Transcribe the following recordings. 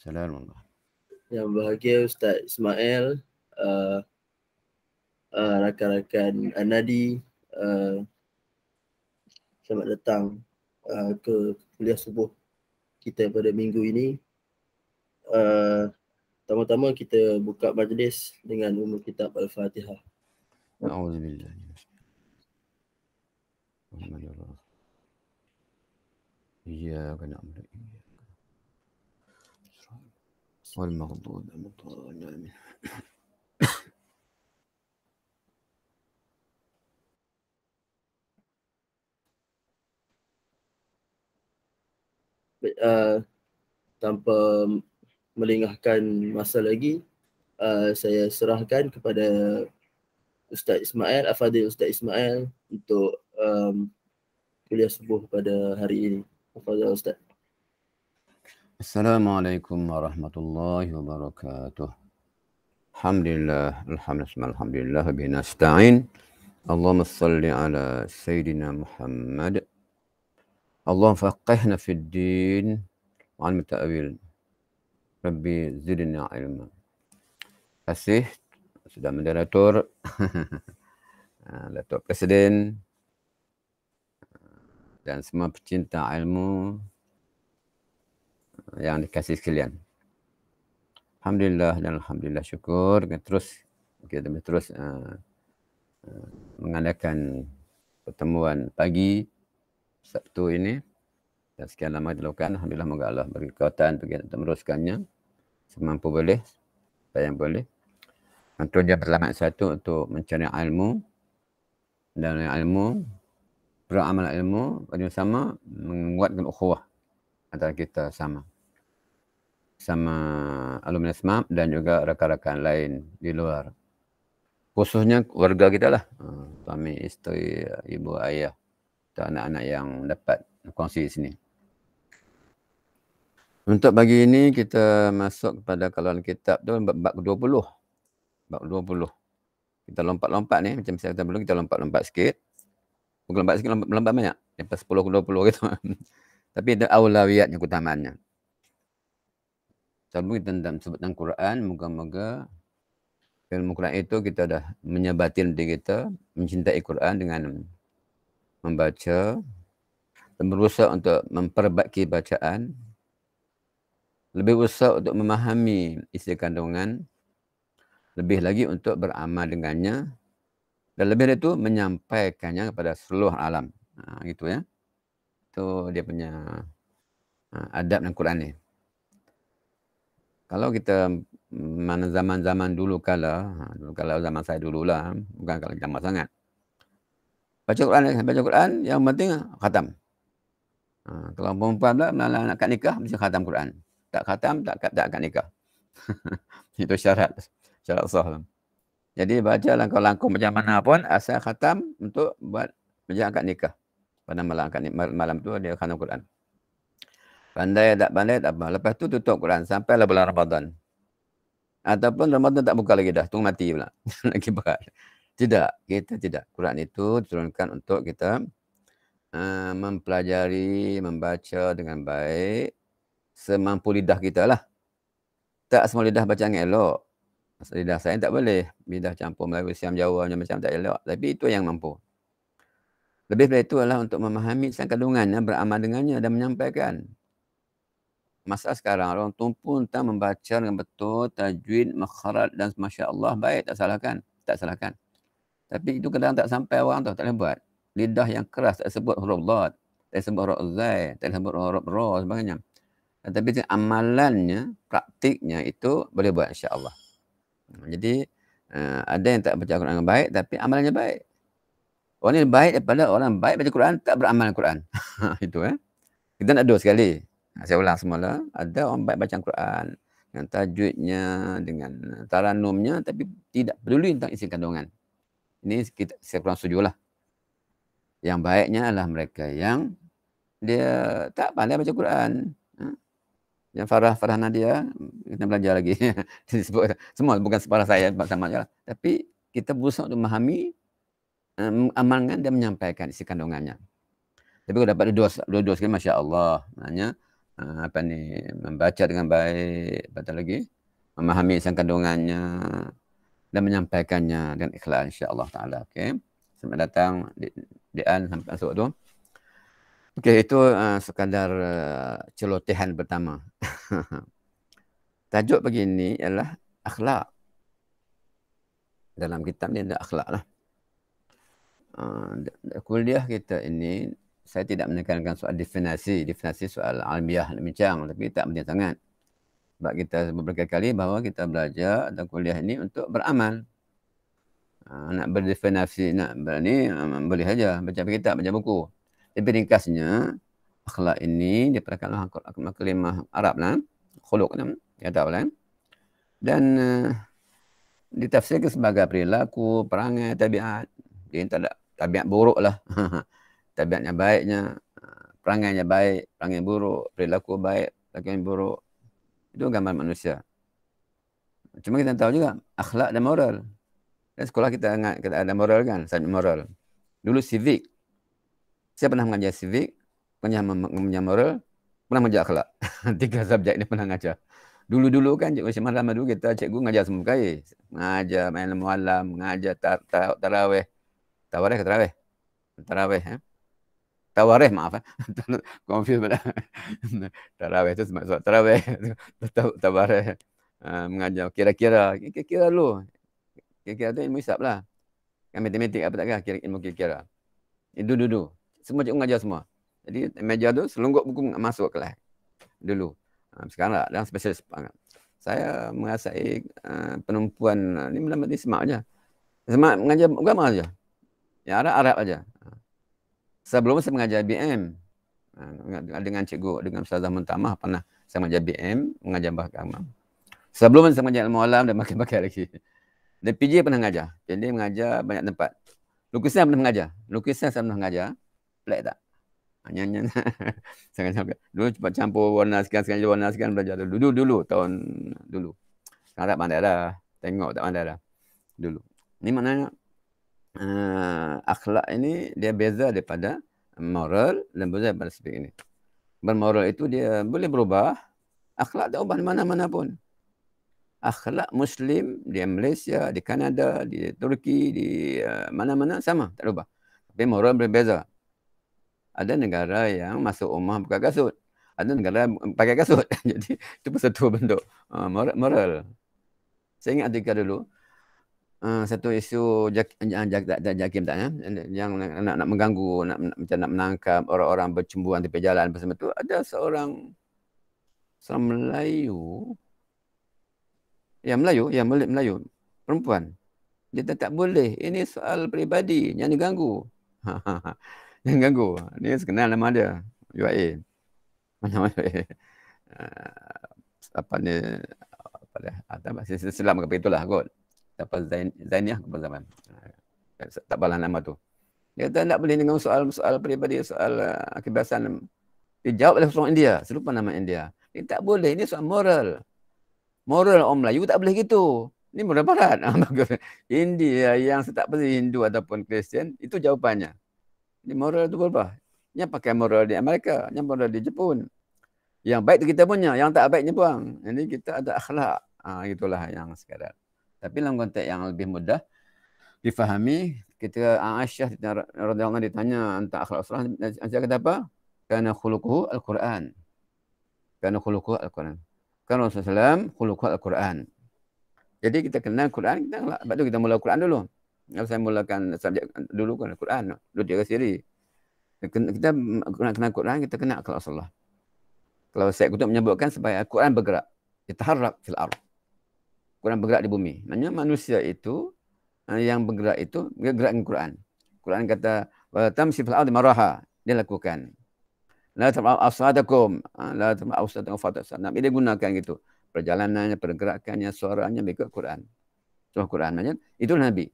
Assalamualaikum. Yang berbahagia Ustaz Ismail, rakan-rakan Anadi, selamat datang ke kuliah subuh kita pada minggu ini. Pertama-tama kita buka majlis dengan umul kitab Al-Fatihah. A'udzubillah. Iyyaka na'budu wa iyyaka wal maghdubi 'alaihim. Tanpa melengahkan masa lagi, saya serahkan kepada Ustaz Ismail, Al-Fadhil Ustaz Ismail untuk kuliah subuh pada hari ini. Al-Fadhil Ustaz. Assalamualaikum warahmatullahi wabarakatuh. Alhamdulillah bihi nasta'in. Allahumma salli ala Sayyidina Muhammad. Allahumma faqihna fid din wa al ta'wil. Rabbi zidna ilma. Kasih sudah moderator, Datuk Presiden dan semua pecinta ilmu yang dikasih sekalian. Alhamdulillah dan alhamdulillah syukur kita terus mengadakan pertemuan pagi Sabtu ini dan sekian lama dilakukan. Alhamdulillah, moga Allah beri kekuatan untuk meneruskannya semampu boleh, apa yang boleh. Tujuan pertama satu untuk mencari ilmu dan ilmu, beramal ilmu bersama menguatkan ukhuwah antara kita sama alumni SMAP dan juga rakan-rakan lain di luar. Khususnya keluarga kita lah, suami, isteri, ibu, ayah, dan anak-anak yang dapat kongsi di sini. Untuk pagi ini kita masuk kepada kalangan kitab tu bab 20. Bab 20. Kita lompat-lompat ni, macam saya kata dulu, kita lompat-lompat sikit. Bukan lompat sikit, lompat banyak. Lepas 10 ke 20 gitu. Tapi ada aulawiyatnya, keutamaannya. Sebelum kita sebut tentang Quran, moga-moga ilmu Quran itu kita dah menyebatin diri kita, mencintai Quran dengan membaca dan berusaha untuk memperbaiki bacaan, lebih berusaha untuk memahami isi kandungan, lebih lagi untuk beramal dengannya, dan lebih dari itu menyampaikannya kepada seluruh alam. Gitu ya. Itu dia punya adab dalam Quran ni. Kalau kita mana zaman-zaman dulu kala zaman saya dululah, bukan kalau lama sangat. Baca Quran yang penting khatam. Kalau perempuan pula nak akad nikah mesti khatam Quran. Tak khatam tak akad nikah. Itu syarat sah. Jadi baca langkah-langkah macam mana pun asal khatam untuk buat macam akad nikah. Pada malam tu dia khatam Quran. Pandai tak pandai tak apa. Lepas tu tutup Quran sampailah bulan Ramadan. Ataupun Ramadan tak buka lagi dah, tunggu mati pula. Lagi berat. Tidak, kita tidak. Quran itu diturunkan untuk kita mempelajari, membaca dengan baik semampu lidah kita lah. Tak semua lidah baca dengan elok. Lidah saya tak boleh. Lidah campur Melayu, Siam, Jawa macam tak elok. Tapi itu yang mampu. Lebih dari itu adalah untuk memahami kandungannya, beramal dengannya dan menyampaikan. Masa sekarang orang tumpu tentang membaca dengan betul, tajwid, makharat dan Masya Allah baik, tak salahkan. Tapi itu kadang tak sampai orang tu, tak boleh buat. Lidah yang keras, tak sebut huruf Dhad, tak sebut huruf Zai, tak sebut huruf Ra, sebagainya. Tapi amalannya, praktiknya itu boleh buat Insya Allah. Jadi ada yang tak baca Quran dengan baik, tapi amalannya baik. Orang ini baik daripada orang baik baca Quran, tak beramal Quran. Itu Kita nak dua sekali. Saya ulang semula, ada orang baik baca Quran dengan tajwidnya, dengan taranumnya, tapi tidak peduli tentang isi kandungan. Ini saya kurang setuju lah. Yang baiknya adalah mereka yang dia tak pandai baca Quran. Yang Farah Nadia, kita belajar lagi. Semua bukan Farah saya, sama je lah. Tapi kita berusaha untuk memahami, mengamalkan dan menyampaikan isi kandungannya. Tapi kalau dapat dua sekali, Masya Allah. Maknanya, apa ni, membaca dengan baik, betul lagi, memahami isi kandungannya dan menyampaikannya dengan ikhlas insya-Allah taala. Okey. Selamat datang di An sampai masuk tu. Okey, itu sekadar celotehan pertama. Tajuk pagi ini ialah akhlak. Dalam kitab ni ada akhlak lah. Kuliah kita ini, saya tidak menekankan soal definisi soal alamiah nak bincang, tapi tak penting sangat. Sebab kita sebut berkali-kali bahawa kita belajar dan kuliah ini untuk beramal. Nak berdefinisi, nak berani, boleh saja baca kitab, baca buku. Tapi ringkasnya, akhlak ini diperkalah kalimah Arab lah, khuluq kan, ya tahu lah. Dan ditafsirkan sebagai perilaku, perangai, tabiat. Dia tak ada tabiat buruk lah. Tabiatnya baiknya, perangainya baik, perangai buruk, perilaku baik, perilaku yang buruk. Itu gambar manusia. Cuma kita tahu juga akhlak dan moral. Dan sekolah kita ingat kita ada moral kan, subjek moral. Dulu civic. Saya pernah mengajar civic, pernah mengajar moral, pernah mengajar akhlak. 3 subjek ni pernah mengajar. Dulu-dulu kan cikgu malam dulu kita cikgu mengajar semua perkara. Mengajar main malam, mengajar tarawih. Tarawih ke tarawih? Tarawih Tawarih, maaf. Confuse pada. Tarawih tu maksud tarawih. Tawarih. Mengajar kira-kira dulu. Kira-kira tu ilmu hisab lah. Kan matematik apa tak kan? Ilmu kira-kira. Itu dulu. Semua cikgu mengajar semua. Jadi meja tu selungguk buku masuk kelas. Dulu. Sekarang tak. Dan spesialis. Saya mengasai penumpuan ni dalam semak je. Semak mengajar agama aja. Ya Arab aja. Sebelum saya mengajar BM dengan cikgu, dengan Ustazah Muntamah pernah saya mengajar BM, mengajar bahasa agama. Sebelum saya mengajar ilmu alam dan makin-makin lagi. Dan PJ pernah mengajar. Jadi mengajar banyak tempat. Lukisan pernah mengajar. Lukisan saya pernah mengajar. Pelik tak? Nyanyi. Sangat-sangat. Dulu cepat campur warna sekian warna sekian belajar dulu. Dulu tahun dulu. Sekarang tak pandai dah. Tengok tak pandai dah. Dulu. Ini maknanya akhlak ini dia beza daripada moral dan beza daripada civic ini. Bermoral itu dia boleh berubah, akhlak tak ubah di mana-mana pun. Akhlak Muslim di Malaysia, di Kanada, di Turki, di mana-mana sama, tak ubah. Tapi moral berbeza. Ada negara yang masuk rumah buka kasut. Ada negara pakai kasut. Jadi itu pun satu bentuk moral. Saya ingat ketika dulu satu isu Jakim tak ya, yang nak mengganggu, macam nak menangkap orang-orang bercemburuan di jalan bersama tu, ada seorang Melayu, Melayu, perempuan. Dia tak boleh, ini soal peribadi, jangan diganggu. Jangan ganggu. Ni kenal nama dia, UAE. Nama dia. Apa ni, apa dah, Islam ke itulah kot. Apa Zainiah ke zaman. Tak balas nama tu. Dia kata tak boleh dengan soal peribadi, soal kebebasan. Dijawab oleh orang India, serupa nama India. Dia tak boleh, ini soal moral. Moral orang Melayu tak boleh gitu. Ini moral barat. India yang tak pasti Hindu ataupun Kristian, itu jawapannya. Ini moral itu berubah. Yang pakai moral di Amerika, yang moral di Jepun. Yang baik itu kita punya, yang tak baiknya buang. Ini kita ada akhlak. Itulah yang sekadar. Tapi dalam konteks yang lebih mudah difahami, ketika Aisyah radhiyallahu anha ditanya tentang akhlak Rasulullah, Aisyah kata apa? Kana khuluquhu al-Quran. Kana khuluquhu al-Quran. Kana Rasulullah khuluquhu al-Quran. Jadi kita kenal Quran, kita sebab tu kita mula Quran dulu. Kalau saya mulakan subjek dulu kan Quran, dulu dia sendiri. Kita kenal Quran, kita kenal akhlak Rasulullah. Kalau Syekh Qutb menyebutkan supaya Quran bergerak, yataharrak fil ardh. Quran bergerak di bumi. Maksudnya manusia itu yang bergerak itu bergerak dengan Quran. Quran kata wa tamshi fil ardi maraha, dia lakukan. La tamau asadakum, la tamau asadakum fatasad. Nabi dia gunakan gitu. Perjalanannya, pergerakannya, suaranya mengikut Quran. Surah Quran maksudnya itu Nabi.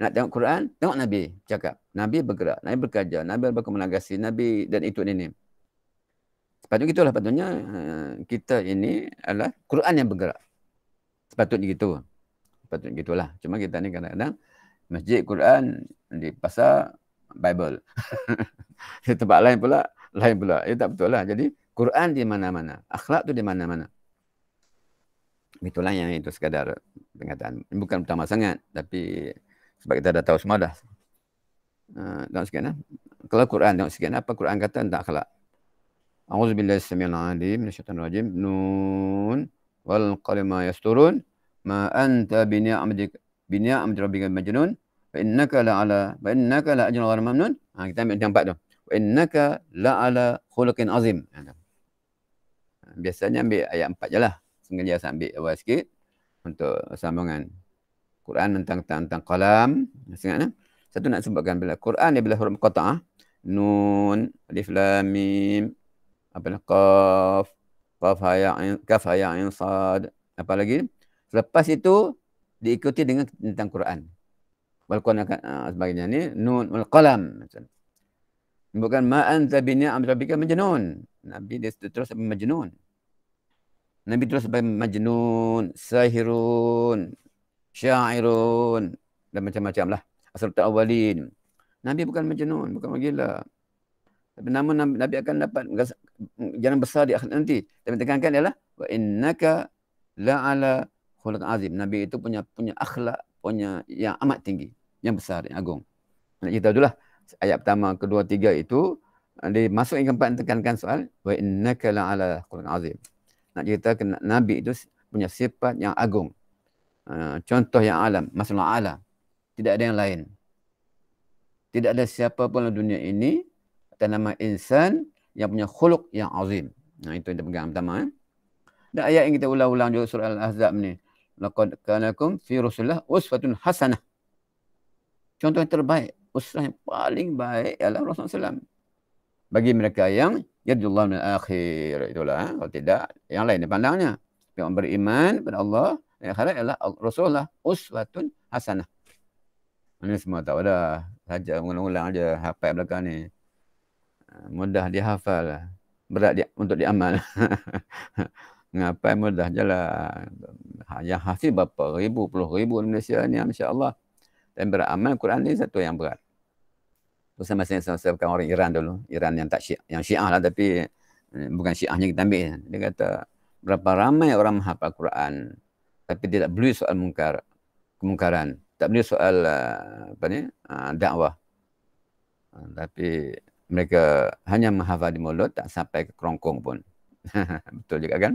Nak tengok Quran, tengok Nabi cakap. Nabi bergerak, Nabi berkajar, Nabi berkomunikasi, Nabi dan itu ini. Sepatutnya gitulah, patutnya kita ini adalah Quran yang bergerak. Sepatutnya gitu. Sepatutnya gitulah. Cuma kita ni kadang-kadang masjid Quran, di pasar Bible. Di tempat lain pula. Ya tak betul lah. Jadi Quran di mana-mana. Akhlak tu di mana-mana. Itulah yang itu sekadar pengataan. Bukan utama sangat. Tapi sebab kita dah tahu semua dah. Tengok sikit lah. Kalau Quran, tengok sikit apa Quran kata tentang akhlak. A'udzubillahi as-sami'il 'alim minasyaitonir rajim. Nun wal qalami yasturun ma anta bi ni'mati rabbika majnun wa innaka la ajrun ghairu mamnun. Kita ambil yang 4 tu. Wa innaka la ala khuluqin azim. Biasanya ambil ayat 4 je lah. Sengaja saya ambil awal sikit untuk sambungan. Quran tentang qalam. Ingat. Satu nak sebutkan bila Quran dia bila huruf qata'ah. Nun, alif lam mim, qaf, kaf ha ya ain sad. Apa lagi? Selepas itu diikuti dengan tentang Quran. Wal Quran sebagainya ni nun wal qalam. Bukan ma anta bi ni'am rabbika majnun. Nabi dia terus majnun. Nabi terus sebagai majnun, sahirun, syairun dan macam-macam lah. Asratul awwalin. Nabi bukan majnun, bukan gila. Tapi namun Nabi akan dapat jalan besar di akhirat nanti. Tapi tekankan ialah wa innaka la'ala khuluqin azim. Nabi itu punya akhlak, punya yang amat tinggi, yang besar, yang agung. Nak cerita itulah ayat pertama, kedua, tiga itu dimasuk yang keempat tekankan soal wa innaka la'ala khuluqin azim. Nak cerita Nabi itu punya sifat yang agung. Contoh yang alam, masalah alam. Tidak ada yang lain. Tidak ada siapa pun dalam dunia ini atas nama insan yang punya khuluq yang azim. Itu yang kita pegang pertama. Dan ayat yang kita ulang-ulang juga surah Al-Ahzab ni. Laqad kana lakum fi Rasulillah uswatun hasanah. Contoh yang terbaik, uswah yang paling baik ialah Rasulullah SAW. Bagi mereka yang yarjullah min akhir. Itulah. Kalau tidak, yang lain pandangnya. Yang beriman pada Allah yang akhirat ialah Rasulullah uswatun hasanah. Ini semua tahu dah. Saja mengulang-ulang aja hafal belakang ni. Mudah dihafal. Berat untuk diamal. Ngapai mudah je lah. Yang hafiz berapa ribu, puluh ribu di Malaysia ni, masya-Allah. Dan beramal Quran ni satu yang berat. Masa saya bukan orang Iran dulu. Iran yang tak Syiah, yang Syiah lah, tapi bukan Syiahnya kita ambil. Dia kata berapa ramai orang menghafal Quran tapi tidak boleh soal kemungkaran. Tak boleh soal dakwah. Tapi mereka hanya menghafal di mulut, tak sampai ke kerongkong pun. Betul juga kan?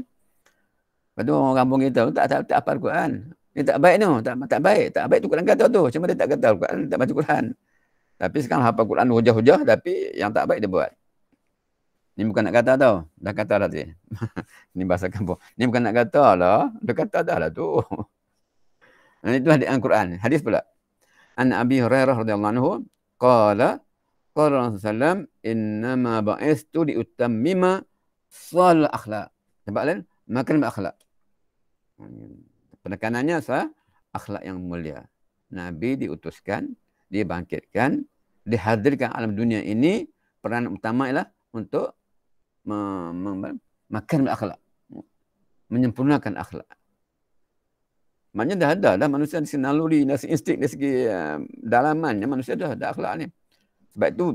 Lepas tu orang kampung kita tak hafal Quran. Ini tak baik tu. Tak baik. Tak baik tu Quran kata tu. Cuma dia tak kata Quran, tak baca Quran. Tapi sekarang hafal Quran hujah-hujah, tapi yang tak baik dia buat. Ni bukan nak kata tau. Dah kata dah tu. Ni bahasa kampung. Ni bukan nak kata lah. Dah kata dah lah tu. Itulah di Al-Quran. Hadis pula. An Abi Hurairah radhiyallahu anhu qala Rasulullah sallallahu innama ba'istu liutammima shal akhlaq. Sebab lain makan akhlak. Penekanannya adalah akhlak yang mulia. Nabi diutuskan, dibangkitkan, dihadirkan alam dunia ini, peranan utama ialah untuk makan akhlak. Menyempurnakan akhlak. Maknanya dah ada manusia dari segi naluri, dari segi insting, dari segi dalamannya manusia dah ada akhlak ni. Sebab itu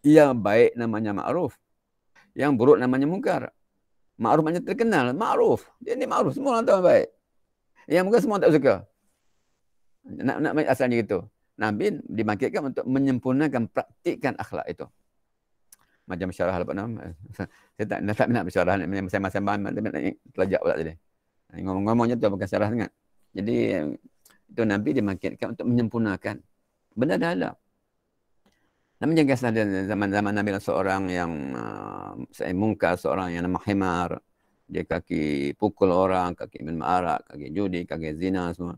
yang baik namanya ma'ruf, yang buruk namanya mungkar. Ma'ruf maknanya terkenal, ma'ruf. Dia ni ma'ruf, semua orang tahu baik. Yang mungkar semua tak suka. Nak asalnya gitu. Nabi dibangkitkan untuk menyempurnakan, praktikkan akhlak itu. Macam syarah apa nama? Saya tak nak bersyarah, masing-masing nak pelajak pula tadi. Ngomong-ngomongnya tu bukan syarah sangat. Jadi itu Nabi dibangkitkan untuk menyempurnakan. Benda dah ada. Namun jangan salah zaman-zaman Nabi seorang yang mungkar, seorang yang nama himar. Dia kaki pukul orang, kaki minum arak, kaki judi, kaki zina semua.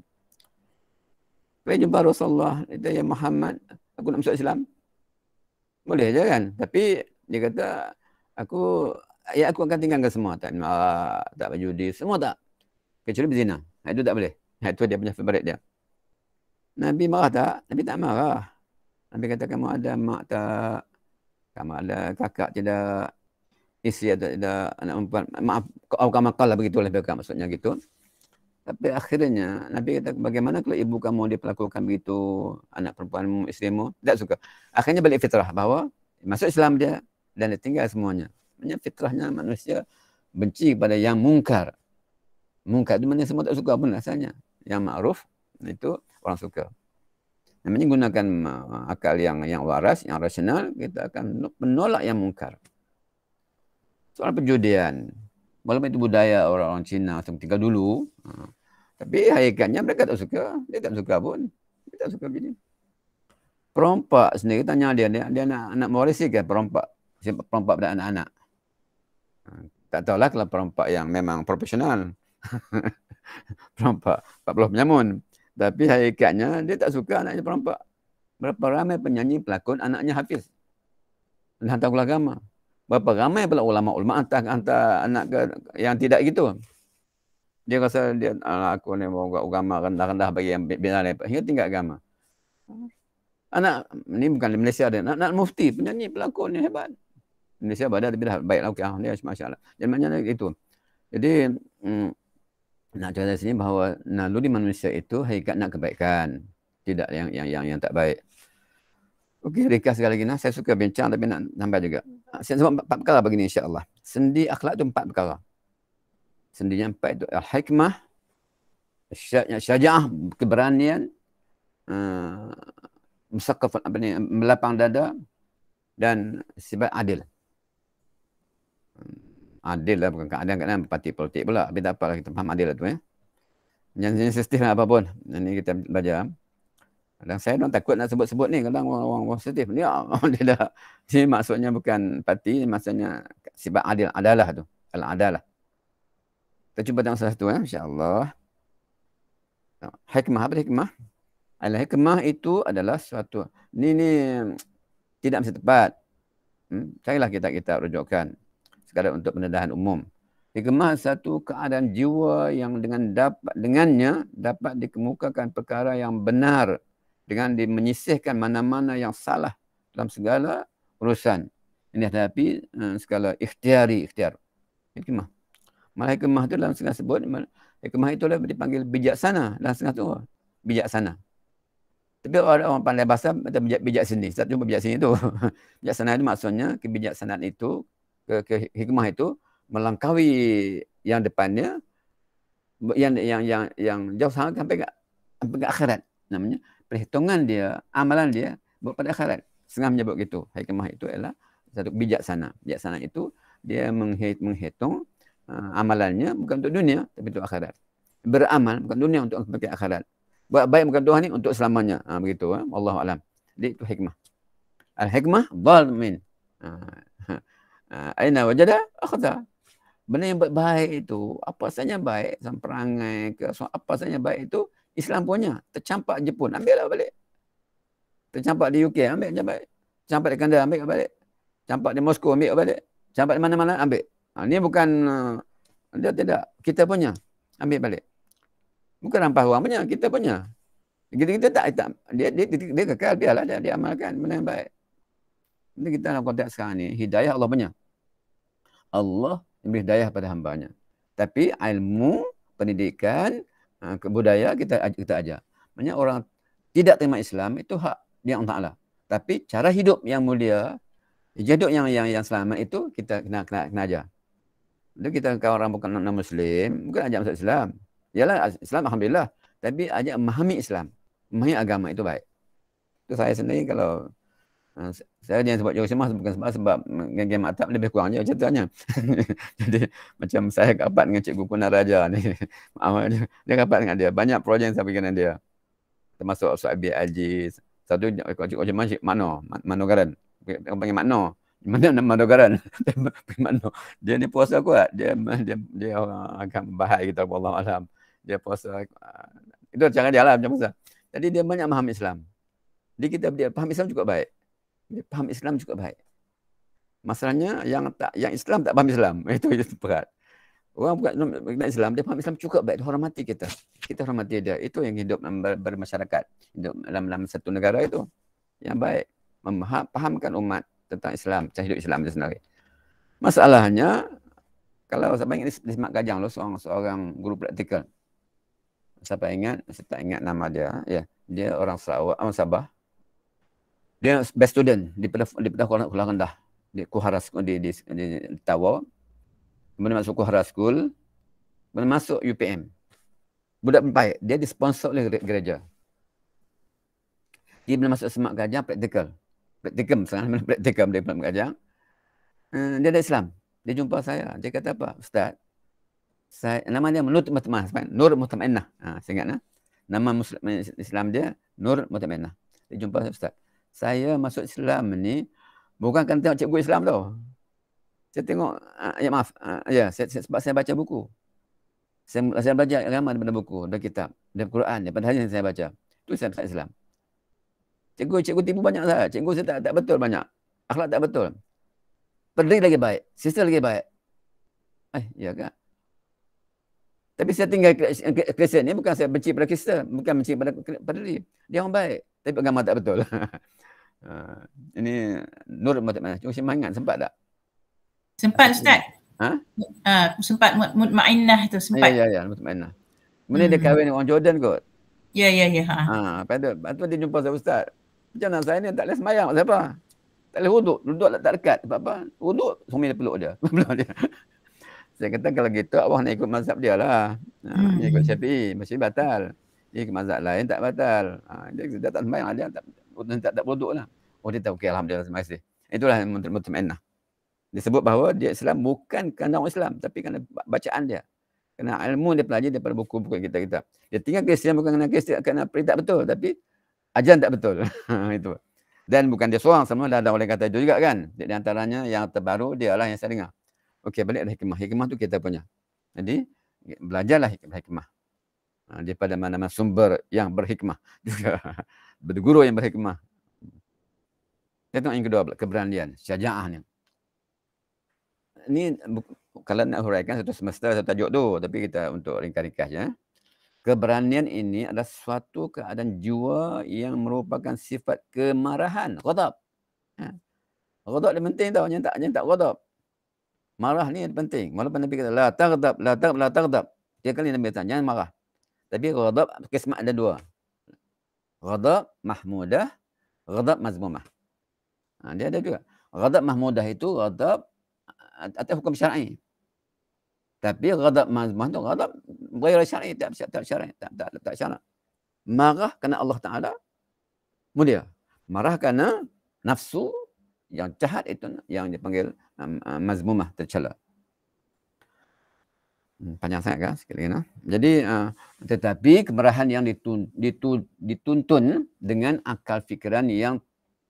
Saya jumpa Rasulullah, itu ya Muhammad, aku nak masuk Islam. Boleh je kan? Tapi dia kata, aku akan tinggalkan semua. Tak minum arak, tak berjudi, semua tak. Kecuali berzina. Itu tak boleh. Itu dia punya favorit dia. Nabi marah tak? Nabi tak marah. Nabi kata, kamu ada mak tak? Kamu ada kakak tidak? Isteri atau tidak? Anak perempuan? Maaf, kamu kalah begitulah maksudnya gitu. Tapi akhirnya Nabi kata, bagaimana kalau ibu kamu diperlakukan begitu, anak perempuanmu, isterimu? Tak suka. Akhirnya balik fitrah bahawa masuk Islam dia dan dia tinggal semuanya. Maksudnya fitrahnya manusia benci kepada yang mungkar. Mungkar itu mana semua tak suka pun asalnya. Yang ma'ruf itu orang suka. Namanya gunakan akal yang waras, yang rasional, kita akan menolak yang mungkar. Soal perjudian. Walaupun itu budaya orang-orang Cina tinggal dulu. Tapi hakikatnya mereka tak suka. Dia tak suka pun. Dia tak suka begini. Perompak sendiri, tanya dia nak mewarisi ke perompak? Perompak pada anak-anak. Tak tahulah kalau perompak yang memang profesional. Perompak 40 penyamun. Tapi hakikatnya dia tak suka anaknya perompak. Berapa ramai penyanyi, pelakon, anaknya hafiz. Dan hantar kuliah agama. Berapa ramai pula ulama-ulama hantar anak ke yang tidak gitu. Dia rasa dia, aku ni mau agama rendah-rendah bagi yang bina lepas. Hingga tinggal agama. Anak, ni bukan di Malaysia ada. Anak mufti, penyanyi, pelakon yang hebat. Malaysia ada, tapi dah baiklah. Okay, dia Masya Allah. Jadi maknanya itu. Jadi, nak cerita sini bahawa naluri manusia itu hakikat nak kebaikan. Tidak yang tak baik. Okey, ringkas sekali lagi. Saya suka bincang tapi nak tambah juga. Saya sebut 4 perkara begini insya-Allah. Sendi akhlak itu 4 perkara. Sendinya 4 itu al-hikmah, syaja'ah, keberanian, musaqaf melapang dada dan sifat adil. Adil lah, bukan kadang-kadang parti politik pula. Tapi tak apalah, kita faham adil lah tu ya. Yang sensitif apapun. Ini kita belajar. Kadang saya tak takut nak sebut-sebut ni. Kadang orang sensitif. Ni dia dah. Ini maksudnya bukan parti. Maksudnya sifat adil. Adalah tu. Al-adalah. Kita cuba tengok salah satu. InsyaAllah. Hikmah. Apa hikmah? Al-hikmah itu adalah suatu. Ni tidak mesti tepat. Carilah kita rujukan. Sekadar untuk pendedahan umum. Hikmah satu keadaan jiwa yang dengannya dapat dikemukakan perkara yang benar. Dengan menyisihkan mana-mana yang salah dalam segala urusan. Ini hadapi segala ikhtiar. Hikmah. Malah hikmah itu dalam setengah sebut, hikmah itu dipanggil bijaksana dalam setengah tu. Bijaksana. Tapi orang pandai bahasa bijak sini. Saya cuma bijak sini tu. Bijaksana itu maksudnya kebijaksanaan itu, ke hikmah itu melangkaui yang depannya, yang jauh sangat sampai ke akhirat. Namanya perhitungan dia, amalan dia buat pada akhirat. Setengah menyebut gitu. Hikmah itu adalah satu bijaksana. Bijaksana itu dia menghitung amalannya bukan untuk dunia, tapi untuk akhirat. Beramal bukan dunia, untuk sampai akhirat. Buat baik bukan Tuhan ni untuk selamanya. Begitu. Wallahu a'lam. Jadi itu hikmah. Al-hikmah dhalmin. Aina wajada akhadha. Benda yang baik itu, apa saja baik, perangai ke apa saja baik itu, Islam punya. Tercampak Jepun, ambillah balik. Tercampak di UK, ambil je balik. Campak di Kanada, ambil balik. Campak di Moskow, ambil balik. Campak di mana-mana, ambil. Ini bukan, dia tidak. Kita punya, ambil balik. Bukan rampas orang punya, kita punya. Kita tak dia kekal, biarlah dia amalkan benda yang baik. Ini kita dalam konteks sekarang ni, hidayah Allah punya. Allah memberi hidayah pada hambanya. Tapi ilmu, pendidikan, kebudayaan kita ajar. Maksudnya orang tidak terima Islam itu hak dia Allah Taala. Tapi cara hidup yang mulia, hidup yang selamat itu kita kena ajar. Jadi kita kalau orang bukan non-Muslim, bukan ajar masuk Islam. Yalah Islam alhamdulillah, tapi ajak memahami Islam, memahami agama itu baik. Itu saya sendiri kalau saya jangan sebab jauh semua bukan sebab geng-geng maktab lebih kurang je ceritanya. Jadi macam saya rapat dengan Cikgu Kunar Raja ni. Dia rapat dengan dia. Banyak projek yang saya bagi dengan dia. Termasuk soal BIG. Satu Cikgu Manogaran. Orang panggil Makno. Mana Manogaran? Makno. Dia ni puasa kuat. Dia orang akan bahas kita Allah alam. Dia puasa. Itu cara dia lah macam puasa. Jadi dia banyak memahami Islam. Jadi dia faham Islam cukup baik. Dia faham Islam cukup baik. Masalahnya yang Islam tak faham Islam. Itu berat. Orang bukan Islam, dia faham Islam cukup baik. Dia hormati kita. Kita hormati dia. Itu yang hidup bermasyarakat. Hidup dalam satu negara itu. Yang baik. Fahamkan umat tentang Islam. Cara hidup Islam itu sendiri. Masalahnya, kalau saya ingat di Semak Kajang, seorang guru praktikal. Saya tak ingat nama dia. Ya, dia orang Sarawak, Sabah. Dia best student di Pedah Kuala Rendah. di Kuhara School di Tawa. Kemudian masuk Kuhara School, kemudian masuk UPM. Budak baik, dia disponsor oleh gereja. Dia bila masuk Semak Gajah praktikal. Praktikal dia Semak Gajah. Dia ada Islam. Dia jumpa saya. Dia kata apa? Ustaz, nama dia Nur Mutmainnah. Saya ingat. Nama Muslim Islam dia Nur Mutmainnah. Dia jumpa saya, Ustaz. Saya masuk Islam ni bukan kerana tengok cikgu Islam tau. Saya tengok, sebab saya baca buku. Saya belajar agama daripada buku, daripada kitab, daripada Quran, daripada hadis yang saya baca. Itu saya masuk Islam. Cikgu tipu banyak saya. Cikgu saya tak betul banyak. Akhlak tak betul. Padri lagi baik. Sister lagi baik. Ya kan? Tapi saya tinggal Kristen ni bukan saya benci pada Kristen. Bukan benci pada padri. Dia orang baik. Tapi agama tak betul. Ini Nur Mutmainnah. Cuma saya ingat sempat tak? Sempat Ustaz. Sempat Mutmainnah tu sempat. Ya, Mutmainnah. Kemudian dia kahwin dengan orang Jordan kot. Ya. Lepas tu dia jumpa saya, Ustaz. Macam mana saya ni tak boleh semayang. Siapa? Tak boleh wuduk. Duduk tak dekat. Sebab apa? Wuduk, suami dia peluk dia. Saya kata kalau gitu awak nak ikut mazhab dia lah. Dia ikut Syafi'i, mesti batal. Dia ikut mazhab lain tak batal. Dia tak semayang, dia tak wuduk lah. Oh dia tahu, okey, alhamdulillah, terima kasih. Itulah Mutmainnah. Disebut bahawa dia Islam bukan kerana orang Islam, tapi kerana bacaan dia. Kerana ilmu dia pelajari daripada buku-buku kita. Dia tinggal Kristian bukan kerana perintah betul, tapi ajaran tak betul. Itu. Dan bukan dia seorang, semua dah ada orang kata itu juga kan. Di antaranya yang terbaru dia lah yang saya dengar. Okey, balik ada hikmah. Hikmah tu kita punya. Jadi belajarlah hikmah. Daripada mana-mana sumber yang berhikmah juga. Berguru yang berhikmah. Kita tengok yang kedua, keberanian, syaja'ah ni. Ini kalau nak huraikan satu semester satu tajuk tu, tapi kita untuk ringkas-ringkas ya. Keberanian ini adalah suatu keadaan jiwa yang merupakan sifat kemarahan, ghadab. Ghadab ni penting tau, yang tak ghadab. Marah ni penting. Walaupun Nabi kata la taghdab. Dia kali Nabi kata jangan marah. Tapi ghadab kismat ada dua. Ghadab mahmudah, ghadab mazmumah. Dia ada juga. Ghadab mahmudah itu ghadab atas hukum syar'i. Tapi ghadab mazmumah tu ghadab ghair syar'i, tak syar'i, tak syarak. Marah kerana Allah Taala mulia. Marah kerana nafsu yang jahat itu yang dipanggil mazmumah, tercela. Panjang sangat kan sekali lagi. Jadi tetapi kemarahan yang dituntun dengan akal fikiran yang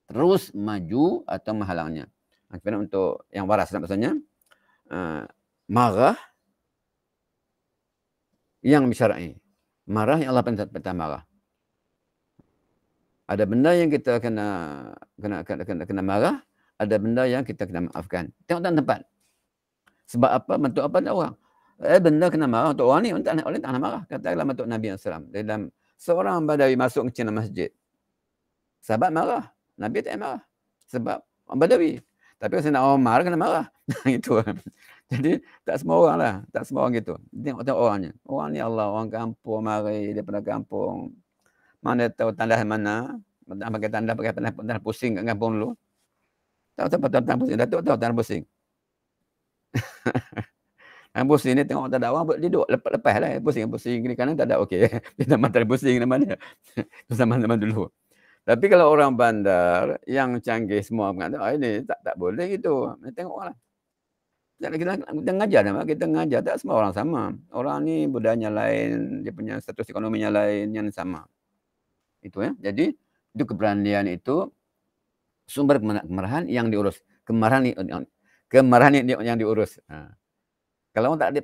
terus maju atau menghalangnya. Kemudian untuk yang waras maksudnya marah yang syar'i. Marah yang Allah perintah marah. Ada benda yang kita kena marah, ada benda yang kita kena maafkan. Tengok tempat. Sebab apa? Bentuk apa tak orang? Benda kena marah untuk orang ni, orang tak nak marah. Katakanlah bentuk Nabi SAW. Dalam seorang Badawi masuk ke masjid. Sahabat marah. Nabi tak marah. Sebab orang Badawi. Tapi kalau saya nak orang marah, kena marah. Itu. Jadi tak semua orang lah. Tak semua orang gitu. Tengok orangnya. Orang ni Allah, orang kampung, mari daripada kampung. Mana tahu tandas mana. Pakai tandas pusing kat kampung dulu. Tahu tandas pusing. Datuk tahu tandas pusing. Tandas pusing ni tengok tak ada orang duduk. Lepas lah. Pusing kiri kanan tak ada. Okey. Dia tak tandas pusing nama dia. Itu zaman-zaman dulu. Tapi kalau orang bandar yang canggih semua mengatakan ini tak boleh gitu. Tengoklah. Kita ngajar nama, kita ngajar tak semua orang sama. Orang ni budayanya lain, dia punya status ekonominya lain yang sama. Itu ya. Jadi itu keberanian itu sumber kemarahan yang diurus. Kemarahan yang diurus. Kalau orang tak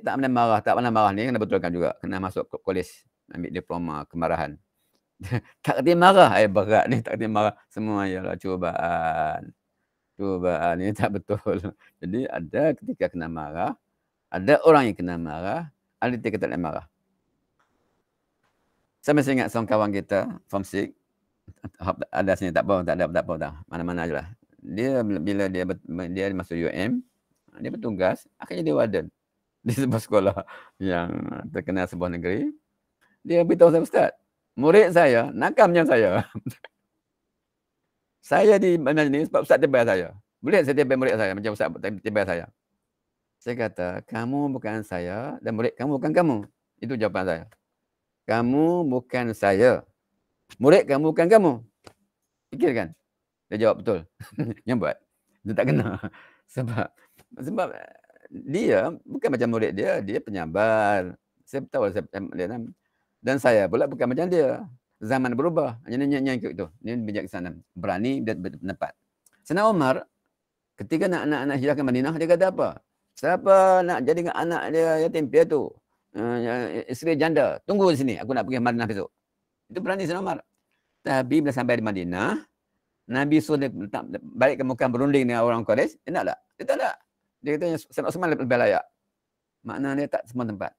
pernah marah ni kena betulkan juga. Kena masuk kolej, ambil diploma kemarahan. Tak kena marah, berat ni tak kena marah. Semua ialah cubaan. Cubaan ni tak betul. Jadi ada ketika kena marah, ada orang yang kena marah, ada ketika tak kena marah. Saya masih ingat seorang kawan kita, Form 6, ada sini, tak apa, mana-mana je lah. Dia bila dia masuk UM, dia bertugas, akhirnya dia warden di sebuah sekolah yang terkenal sebuah negeri. Dia beritahu saya, Ustaz, murid saya nakal macam saya. Saya di mana ni sebab Ustaz dia bayar saya. Boleh saya tiba murid saya, macam Ustaz tiba saya. Saya kata, kamu bukan saya dan murid kamu bukan kamu. Itu jawapan saya. Kamu bukan saya. Murid kamu bukan kamu. Fikirkan. Dia jawab betul. Nyambat. Dia tak kena. Sebab dia bukan macam murid dia penyabar. Saya tahu dia. Dan saya pula bukan macam dia. Zaman berubah. Hanya ikut itu. Ini bijaksana. Berani dan berpendapat. Sayyidina Umar, ketika nak hijrah ke Madinah, dia kata apa? Siapa nak jadi dengan anak dia yatim piatu, isteri janda, tunggu di sini. Aku nak pergi Madinah besok. Itu berani Sayyidina Umar. Tapi bila sampai di Madinah, Nabi suruh dia balik ke Mekah berunding dengan orang Quraisy. Dia nak tak? Dia tak nak. Dia kata Sayyidina Utsman lebih layak. Maknanya dia tak semua tempat.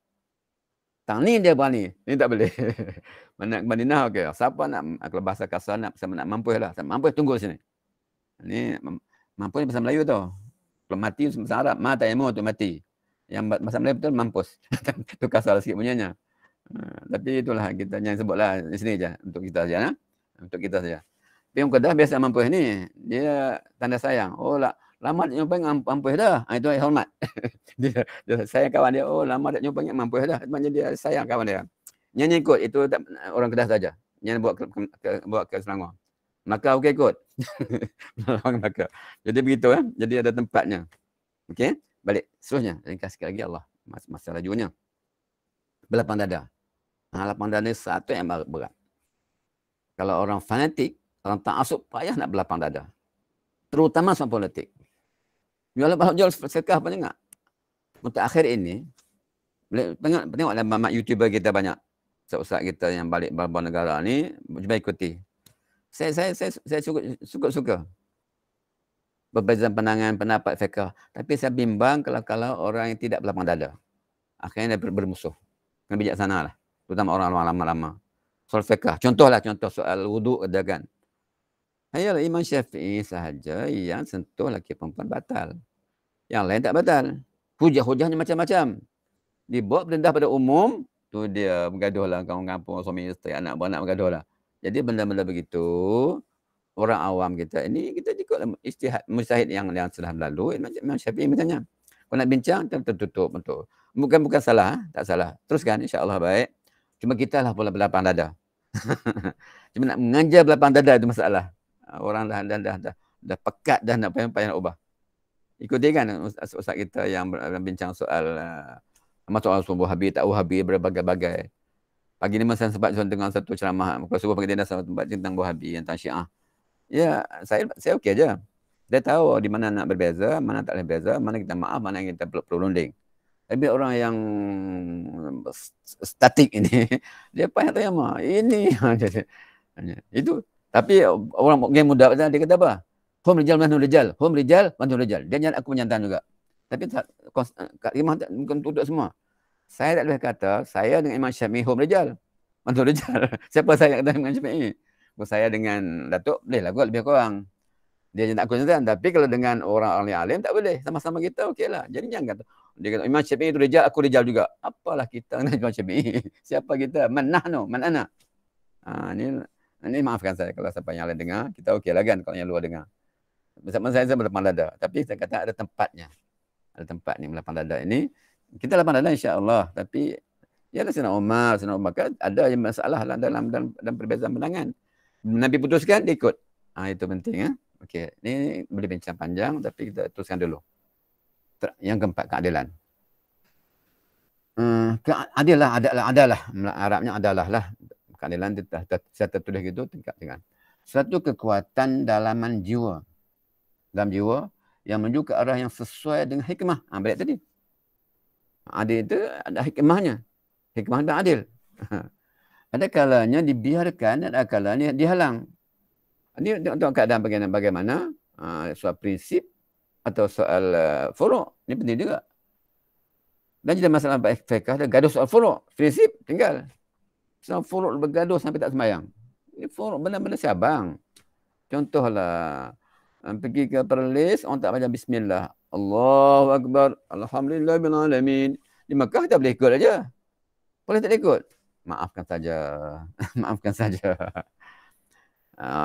Tang ni dia berani. Ini tak boleh. Mana ke Madinah, okey. Siapa nak, kalau bahasa kasar nak mampu lah. Mampu tunggu di sini. Ini mampu ni bahasa Melayu tau. Kalau mati bahasa Arab, mata emu tu mati. Yang bahasa Melayu betul mampus. Itu kasar sikit punyanya. Tapi itulah kita yang sebutlah di sini je untuk kita saja. Untuk kita saja. Tapi yang Kedah biasa mampus ni, dia tanda sayang. Oh lah, lama tak jumpa mampus dah. Itu hormat. dia sayang kawan dia. Oh lama tak jumpa mampus dah. Maknanya dia sayang kawan dia. Nyanyi ikut itu orang Kedah saja. Nyanyi buat ke Selangor. Maka okey ikut. Maka. Jadi begitu kan. Jadi ada tempatnya. Okey. Balik. Seterusnya. Ringkas sikit lagi Allah. Masa lajunya. Belapang dada. Lapang dada satu yang berat. Kalau orang fanatik, orang ta'asub payah nak belapang dada. Terutama sama politik. Jual sekah apa dengar? Untuk akhir ini, tengok dalam YouTuber kita banyak. Ustaz kita yang balik beberapa negara ni, cuba ikuti. Saya suka berbeza pandangan, pendapat fiqh. Tapi saya bimbang kalau orang yang tidak berlapang dada. Akhirnya dia bermusuh. Kena bijaksana lah. Terutama orang lama-lama. Soal fiqh. Contoh soal wuduk ada kan. Ayalah Imam Syafi'i sahaja yang sentuh laki perempuan batal. Yang lain tak batal. Hujah-hujahnya macam-macam. Dibawa perintah pada umum, tu dia bergaduh lah kampung-kampung, suami isteri, anak beranak bergaduh lah. Jadi benda-benda begitu, orang awam kita ini, kita ikut istihad, mujtahid yang sudah berlalu, Imam Syafi'i misalnya. Kalau nak bincang, tertutup betul. Bukan salah, tak salah. Teruskan, insya-Allah baik. Cuma kita lah pula berlapang dada. Cuma nak mengajar berlapang dada itu masalah. Orang dah pekat dah nak payah nak ubah. Ikuti kan ustaz kita yang bincang soal soal Wahabi, tak Wahabi, berbagai-bagai. Pagi ni masa sempat dengan satu ceramah, muka subuh pagi dia sempat tentang Wahabi, tentang Syiah. Ya, saya okey aja. Dia tahu di mana nak berbeza, mana tak boleh berbeza, mana kita maaf, mana kita perlu runding. Tapi orang yang statik ini, dia payah tanya mah. Ini itu. Tapi orang game muda dia kata apa? Hum rijal manhum rijal, hum rijal manhum rijal. Dia jangan aku menyantan juga. Tapi kalimah bukan untuk semua. Saya tak boleh kata saya dengan Imam Syafi'i hum rijal manhum rijal. Siapa saya kata dengan Syafi'i? Saya dengan Datuk boleh lah kot lebih kurang. Dia tak aku menyantan. Tapi kalau dengan orang alim tak boleh. Sama-sama kita okeylah. Jadi jangan kata dia kata Imam Syafi'i itu rijal, aku rijal juga. Apalah kita dengan Imam Syafi'i? Siapa kita? Man nahnu, man ana. Ini maafkan saya kalau siapa yang lain dengar, kita okeylah kan kalau yang luar dengar. Bersama saya berlapang dada, tapi saya kata ada tempatnya. Ada tempat ni melapang dada ini. Kita lapang dada insya-Allah, tapi ya ada Sayyidina Umar kan ada yang masalah lah dalam perbezaan pandangan. Nabi putuskan dia ikut. Itu penting ya. Okey, ini boleh bincang panjang tapi kita teruskan dulu. Yang keempat, keadilan. Adalah. Arabnya adalah lah. Keadilan saya tertulis gitu tingkat. Suatu kekuatan dalaman jiwa. Dalam jiwa yang menuju ke arah yang sesuai dengan hikmah. Balik tadi. Adil itu ada hikmahnya. Hikmah dan adil. Ada kalanya dibiarkan, ada kalanya dihalang. Ini untuk keadaan bagaimana soal prinsip atau soal furu'. Ini penting juga. Dan jadi masalah fiqh ada gaduh soal furu'. Prinsip tinggal. Soal furu' bergaduh sampai tak sembahyang. Ini furu' benda-benda syabang. Contohlah pergi ke perlis, orang tak baca bismillah. Allahu Akbar. Alhamdulillahirrahmanirrahim. Di Mekah tak boleh ikut aja. Boleh tak ikut? Maafkan saja. Maafkan saja.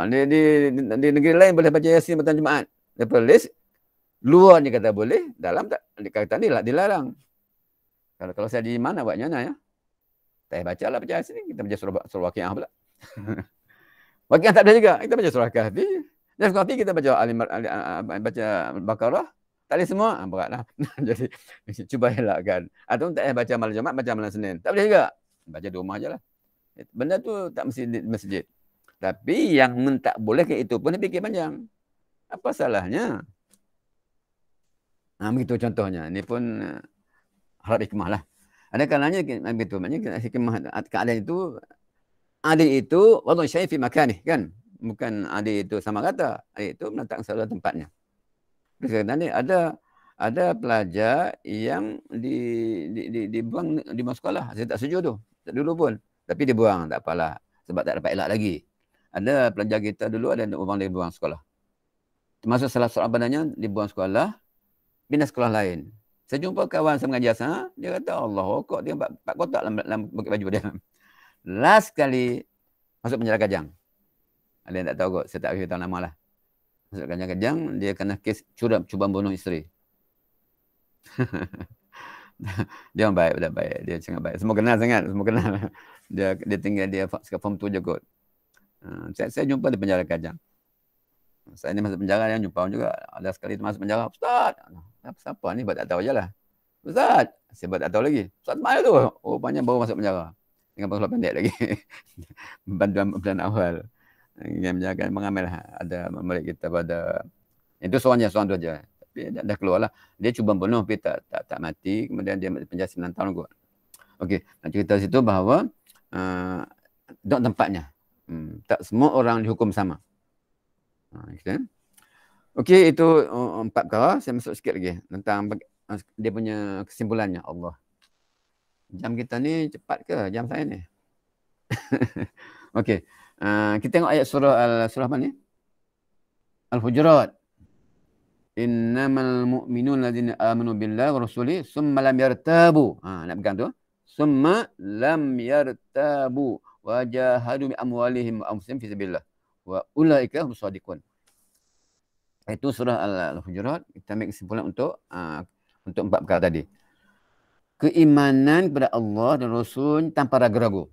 Di negeri lain boleh baca Yasin petang Jumaat. Di perlis, Luar ni kata boleh, dalam tak kata ni dilarang. Kalau saya di mana buatnya ya? Saya baca lah baca sini, kita baca surah Waqiah pula. Waqiah tak ada juga, kita baca surah Kahfi. Dan surah Kahfi kita baca baca Baqarah, tak boleh semua, beratlah. Jadi cuba elakkan. Atau tak payah baca malam Jumaat, baca malam Senin. Tak boleh juga. Baca di rumah ajalah. Benda tu tak mesti di masjid. Tapi yang tak boleh ke itu pun dia fikir panjang. Apa salahnya? Begitu contohnya. Ini pun harap hikmah lah. Ada kalanya begitu. Maknanya hikmah keadaan itu, adil itu wadhu syai' fi makanih, kan? Bukan adil itu sama kata. Adil itu meletakkan salah tempatnya. Sekarang ni ada pelajar yang dibuang di sekolah. Saya tak setuju tu. Tak dulu pun. Tapi dibuang, tak apalah. Sebab tak dapat elak lagi. Ada pelajar kita dulu ada orang dibuang sekolah. Termasuk salah seorang badannya dibuang sekolah, pindah sekolah lain. Saya jumpa kawan saya mengajar sana, dia kata Allah, kok dia 4 kotak dalam baju dia. Last kali masuk penjara Kajang. Ada yang tak tahu kot, saya tak tahu nama lah. Masuk Kajang, dia kena kes cuba bunuh isteri. Dia orang baik, betul baik. Dia sangat baik. Semua kenal sangat, semua kenal. Dia tinggal dia form 2 je kot. Saya jumpa di penjara Kajang. Saya ni masuk penjara, yang jumpa juga. Ada sekali tu masuk penjara, Ustaz. Siapa ni? Buat tak tahu je lah. Ustaz. Saya buat tak tahu lagi. Ustaz mana tu? Oh, banyak baru masuk penjara. Dengan pengalaman pendek lagi. Bantuan awal. Yang menjaga mengambil ada murid kita pada. Itu soalnya tu aja. Tapi dah keluar lah. Dia cuba bunuh tapi tak mati. Kemudian dia penjara 9 tahun kot. Okey, nak cerita situ bahawa dok tempatnya. Tak semua orang dihukum sama. Okey, itu 4 perkara. Saya masuk sikit lagi tentang dia punya kesimpulannya. Allah. Jam kita ni cepat ke jam saya ni? Okey. Kita tengok ayat surah apa ni? Al-Hujurat. Innamal mu'minun ladzina amanu billahi wa rasulihi summa lam yartabu. Nak pegang tu. Summa lam yartabu wa jahadu bi amwalihim wa anfusihim fi sabilillah. Wa ulaika hum shadiqun. Itu surah Al-Hujurat. Kita ambil kesimpulan untuk 4 perkara tadi. Keimanan kepada Allah dan Rasul tanpa ragu-ragu.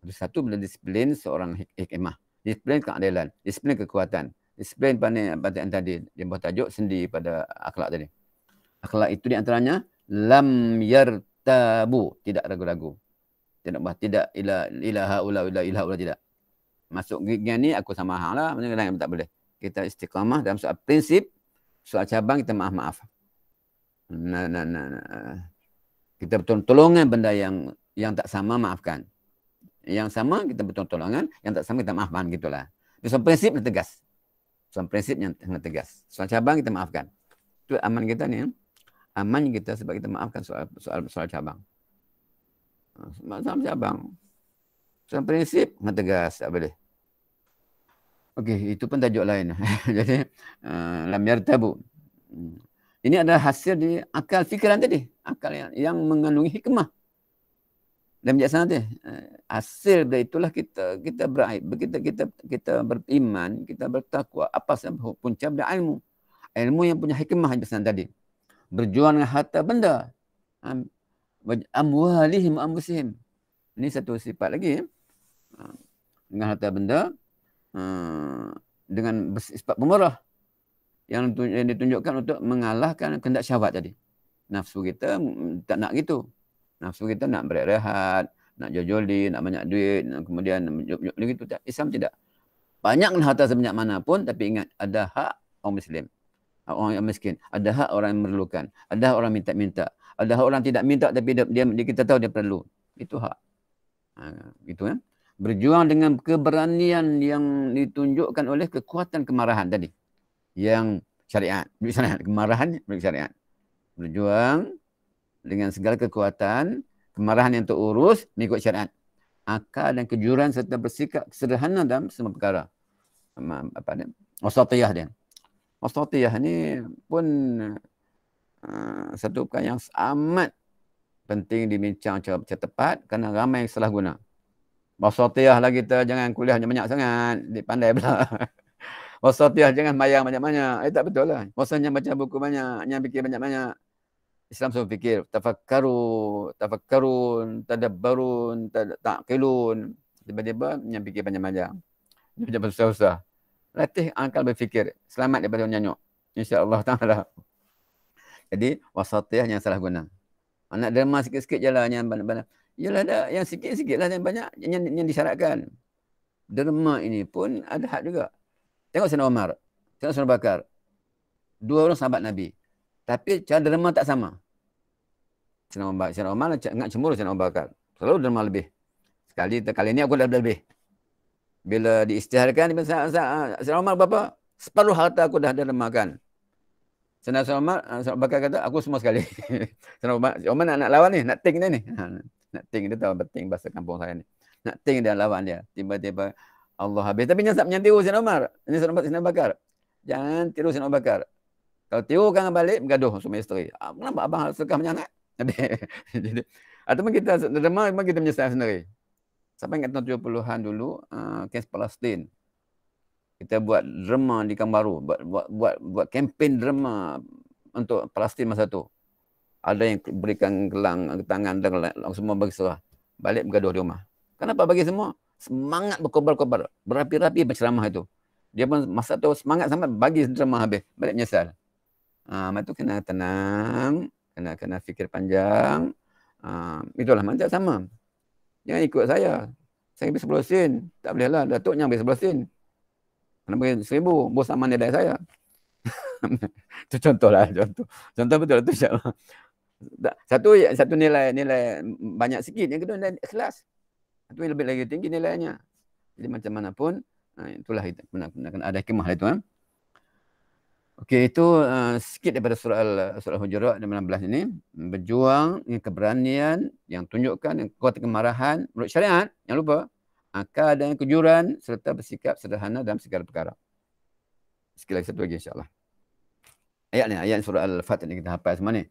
Satu bila disiplin seorang hikmah. Disiplin keadilan. Disiplin kekuatan. Disiplin pada yang tadi. Dia buat tajuk sendi pada akhlak tadi. Akhlak itu di antaranya lam yartabu. Tidak ragu-ragu. Tidak ilaha ula tidak. Masuk gigi ni aku sama hang lah. Macam tak boleh. Kita istiqamah dalam soal prinsip, soal cabang kita maaf-maaf. Kita bertolongan benda yang tak sama maafkan. Yang sama kita bertolongan, yang tak sama kita maafkan, gitulah. Soal prinsip yang tegas. Soal prinsip yang tegas. Soal cabang kita maafkan. Itu aman kita ni. Aman kita sebab kita maafkan soal cabang. Soal cabang. Soal prinsip yang tegas, tak boleh. Okey, itu pun tajuk lain. Jadi, lam yartabu. Ini adalah hasil di akal fikiran tadi. Akal yang mengandungi hikmah. Dan bijaksana tadi. Hasil dari itulah kita beriman, kita bertakwa. Apa sebab punca dari ilmu. Ilmu yang punya hikmah yang bijaksana tadi. Berjuang dengan harta benda. Amwalihim anfusihim. Ini satu sifat lagi. Dengan harta benda. Dengan bersifat pemurah yang ditunjukkan untuk mengalahkan kehendak syahwat tadi. Nafsu kita tak nak gitu. Nafsu kita nak berehat, nak jojoli, nak banyak duit, nak kemudian gitu. Islam tidak. Banyak harta sebanyak mana pun, tapi ingat ada hak orang Muslim, orang yang miskin, ada hak orang yang memerlukan, ada orang minta-minta, ada hak orang tidak minta tapi dia kita tahu dia perlu. Itu hak. Gitu kan. Berjuang dengan keberanian yang ditunjukkan oleh kekuatan kemarahan tadi. Yang syariat. Kemarahan syariat. Berjuang dengan segala kekuatan, kemarahan yang terurus, mengikut syariat. Akal dan kejujuran serta bersikap sederhana dalam semua perkara. Wasatiyah dia. Wasatiyah ni pun satu perkara yang amat penting dibincang secara tepat kerana ramai yang salah guna. Wasatiyah lah kita, jangan kuliah banyak sangat. Dia pandai pula. Wasatiyah, jangan mayang banyak-banyak. Tak betul lah. Maksudnya baca buku banyak, yang fikir banyak-banyak. Islam suruh fikir. Tafakkarun, tadabbarun, ta'qilun. Tiba-tiba yang fikir banyak-banyak. Jangan susah-susah. Latih akal berfikir. Selamat daripada nyanyuk. InsyaAllah ta'ala. Jadi, wasatiyah yang salah guna. Nak derma sikit-sikit je lah yang banyak-banyak. Yalah dah, yang sikit-sikit lah yang banyak yang disyaratkan. Derma ini pun ada had juga. Tengok Sayyidina Umar, tengok Sayyidina Bakar. Dua orang sahabat Nabi. Tapi cara derma tak sama. Sayyidina Umar nak cemburu Sayyidina Bakar. Selalu derma lebih. Kali ni aku dah lebih. Bila diisytiharkan, Sayyidina Umar berapa? Separuh harta aku dah dermakan. Sayyidina Bakar kata, aku semua sekali. Sayyidina Umar nak lawan ni, nak ting dia ni. Nak ting, dia tahu penting bahasa kampung saya ni. Nak ting dia lawan dia. Tiba-tiba Allah habis. Tapi jangan tiru Sayyidina Umar. Ini Sayyidina Bakar. Jangan tiru Sayyidina Bakar. Kalau tiru kan balik, bergaduh suami isteri. Kenapa abang suka menyangat? Ataupun kita derma, memang kita menyesal sendiri. Sampai ingat tahun 70-an dulu, kes Palestin. Kita buat derma di Kambaru. Buat kempen derma untuk Palestin masa tu. Ada yang berikan gelang, tangan, dan semua bagi serah. Balik bergaduh di rumah. Kenapa bagi semua? Semangat berkobar-kobar. Berapi-rapi berceramah itu. Dia pun masa tu semangat sangat bagi ceramah habis. Balik menyesal. Itu kena tenang. Kena fikir panjang. Itulah macam sama. Jangan ikut saya. Saya beri 10 sen. Tak boleh lah. Datuknya beri 11 sen. Kena beri 1,000. Bos aman dia dari saya. Itu contoh lah. Contoh betul tu insyaAllah. Satu nilai banyak sikit. Yang kedua nilai ikhlas. Satu lebih lagi tinggi nilainya. Jadi macam mana pun, itulah kena ada hikmah itu. Okey, itu sikit daripada surah Hujurat 19 ini. Berjuang dengan keberanian yang tunjukkan yang kuat kemarahan menurut syariat. Jangan lupa. Akal dan kejujuran serta bersikap sederhana dalam segala perkara. Sikit lagi, satu lagi insyaAllah. Ayat ni, ayat surah Al-Fatih yang kita hafal semua ni.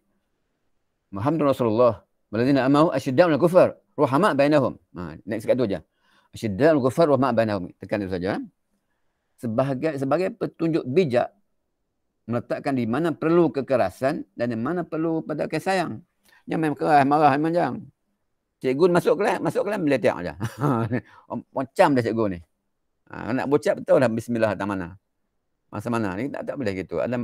Muhammadur Rasulullah walladzina amanu asyidda'ul kufar ruhama' bainahum. Next kat tu aja. Asyidda'ul kufar ruhama' bainahum. Tekan itu saja. Sebagai petunjuk bijak meletakkan di mana perlu kekerasan dan di mana perlu pada kasih sayang. Yang main keras, marah, manjang. Cikgu masuk kelas meletak aja. Macam dah cikgu ni. Nak bocap betul dah bismillah tak mana. Masa mana ni tak boleh gitu. Ada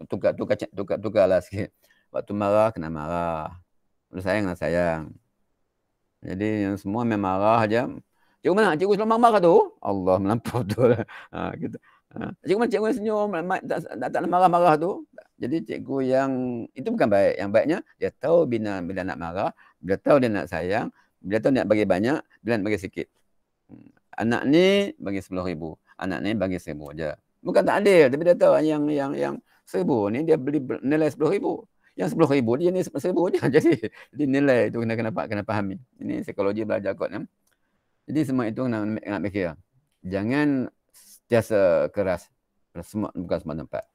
tukar-tukar lah sikit. Waktu marah, kena marah. Waktu sayang, kena sayang. Jadi yang semua memang marah aja. Cikgu mana? Cikgu selalu marah tu? Allah melampau tu lah. Gitu. Cikgu mana? Cikgu senyum, tak marah-marah tu. Jadi cikgu yang, itu bukan baik. Yang baiknya, dia tahu bila nak marah, dia tahu dia nak sayang, dia tahu dia nak bagi banyak, dia nak bagi sikit. Anak ni bagi 10,000. Anak ni bagi 1,000 aja. Bukan tak adil, tapi dia tahu yang 1,000 ni dia beli nilai 10,000. Yang 10,000 dia ni 1,000 je. Jadi nilai itu kena fahami. Ini psikologi belajar kot. Ya? Jadi semua itu kena fikir. Jangan sentiasa keras. Bukan semua tempat.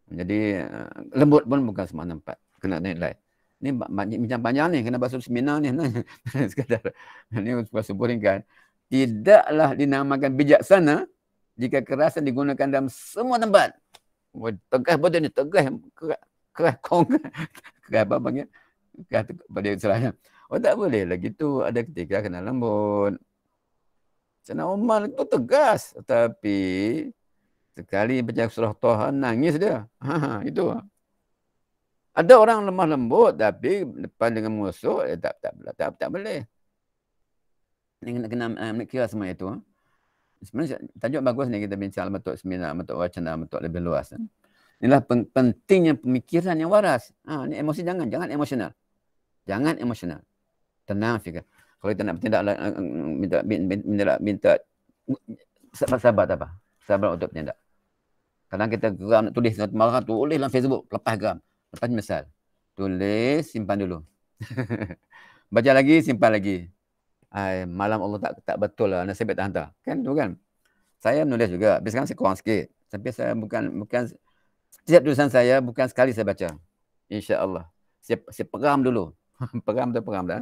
Jadi lembut pun bukan semua tempat. Kena nilai. Ini macam panjang ni. Kena basuh seminar ni. Sekadar. Ini basuh ringkan. Tidaklah dinamakan bijaksana jika kerasan digunakan dalam semua tempat. Tegas betul ni. Tegas. Keras apa panggil? Keras pada istilahnya. Tak boleh lagi tu. Ada ketika kena lembut. Sayyidina Umar itu tegas. Tapi sekali baca surah Taha nangis dia. Itu. Ada orang lemah lembut tapi depan dengan musuh tak boleh. Kena kira semua itu. Sebenarnya tajuk bagus ni kita bincang bentuk seminar, bentuk wacana, bentuk lebih luas. Inilah pentingnya pemikiran yang waras. Ni emosi jangan emosional. Jangan emosional. Tenang fikir. Kalau kita nak bertindak minta sabar apa? Sabar untuk bertindak. Kadang kita geram nak tulis satu marah, tulis dalam Facebook, lepas geram. Lepas misal. Tulis, simpan dulu. Baca lagi, simpan lagi. Malam Allah tak betul lah nasib tak hantar. Kan tu kan. Saya menulis juga. Tapi sekarang saya kurang sikit. Tapi saya bukan setiap tulisan saya bukan sekali saya baca. InsyaAllah. Saya peram dulu. peram dah.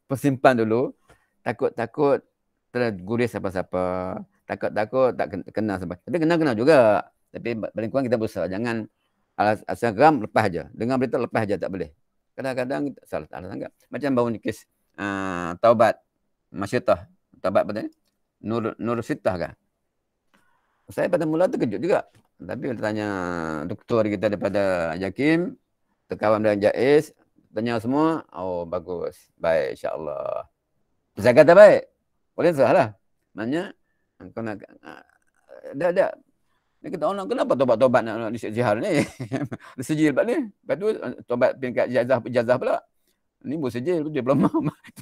Persimpan dulu. Takut terguris siapa-siapa. takut tak kena sebab. Tapi kena juga. Tapi paling kurang kita berusaha. Jangan asal geram lepas aja. Dengar berita lepas aja, tak boleh. Kadang-kadang salah sangat. Macam baru ni kes taubat Masyitah. Taubat apa tadi? Nur Sitah kan? Saya pada mula terkejut juga. Tapi kita tanya doktor kita daripada Jakim, terkawan dengan Jais, tanya semua, oh bagus, baik insya-Allah. Saya kata baik. Boleh salah. Maknanya kau nak dah. Dia kata orang kenapa tobat-tobat nak zihar ni? Sejil pula ni. Lepas tu tobat peringkat ijazah pula. Ni buat sejil dia belum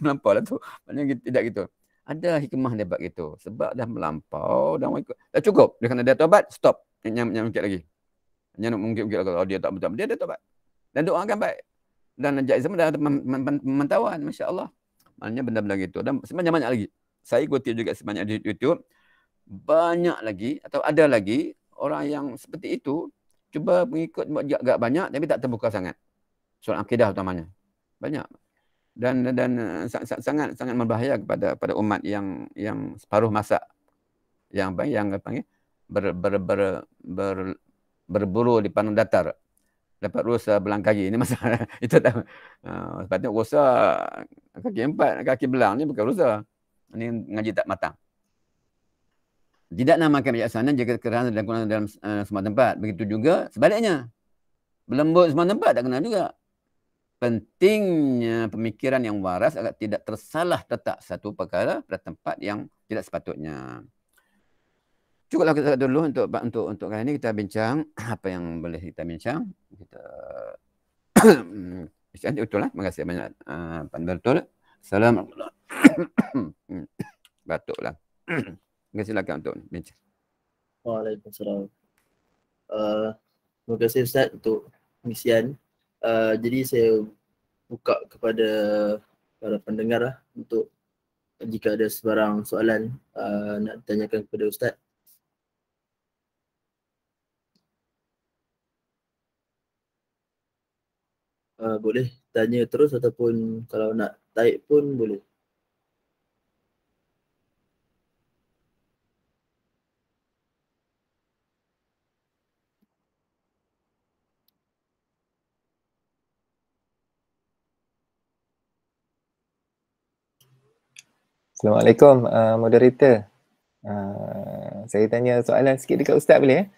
melampau lah tu. Maknanya tidak gitu. Ada hikmah dia buat gitu. Sebab dah melampau, dah ikut. Dah cukup. Dia kena dia tobat, stop. Yang mungkin lagi. Yang mungkin kalau dia tak betul. Dia dah tobat. Dan doakan baik. Dan Jais sama dah ada pemantauan. Masya Allah. Maknanya benda-benda gitu. Dan sebanyak-banyak lagi. Saya ikuti juga sebanyak di YouTube. Banyak lagi atau ada lagi orang yang seperti itu. Cuba mengikut agak banyak tapi tak terbuka sangat. Soal akidah utamanya. Banyak. Dan sangat berbahaya kepada umat yang separuh masa yang apa berburu di padang datar dapat rusa belang kaki. Ini masalah itu tak sepatutnya rusa kaki 4 kaki belang ni bukan rusa. Ini ngaji tak matang. Tidak namakan bijaksana jika kerana dalam semua tempat. Begitu juga sebaliknya. Berlembut semua tempat tak kena juga. Pentingnya pemikiran yang waras agar tidak tersalah letak satu perkara pada tempat yang tidak sepatutnya. Cukuplah kita dulu untuk kali ini kita bincang apa yang boleh kita bincang. Kita cantik betul lah. Terima kasih banyak Pandai betul. Assalamualaikum. Batuklah. Terima kasih silakan untuk bincang. Waalaikumsalam. Terima kasih Ustaz untuk pengisian. Jadi saya buka kepada para pendengar lah untuk jika ada sebarang soalan nak ditanyakan kepada Ustaz. Boleh tanya terus ataupun kalau nak taik pun boleh. Assalamualaikum moderator. Saya tanya soalan sikit dekat Ustaz boleh?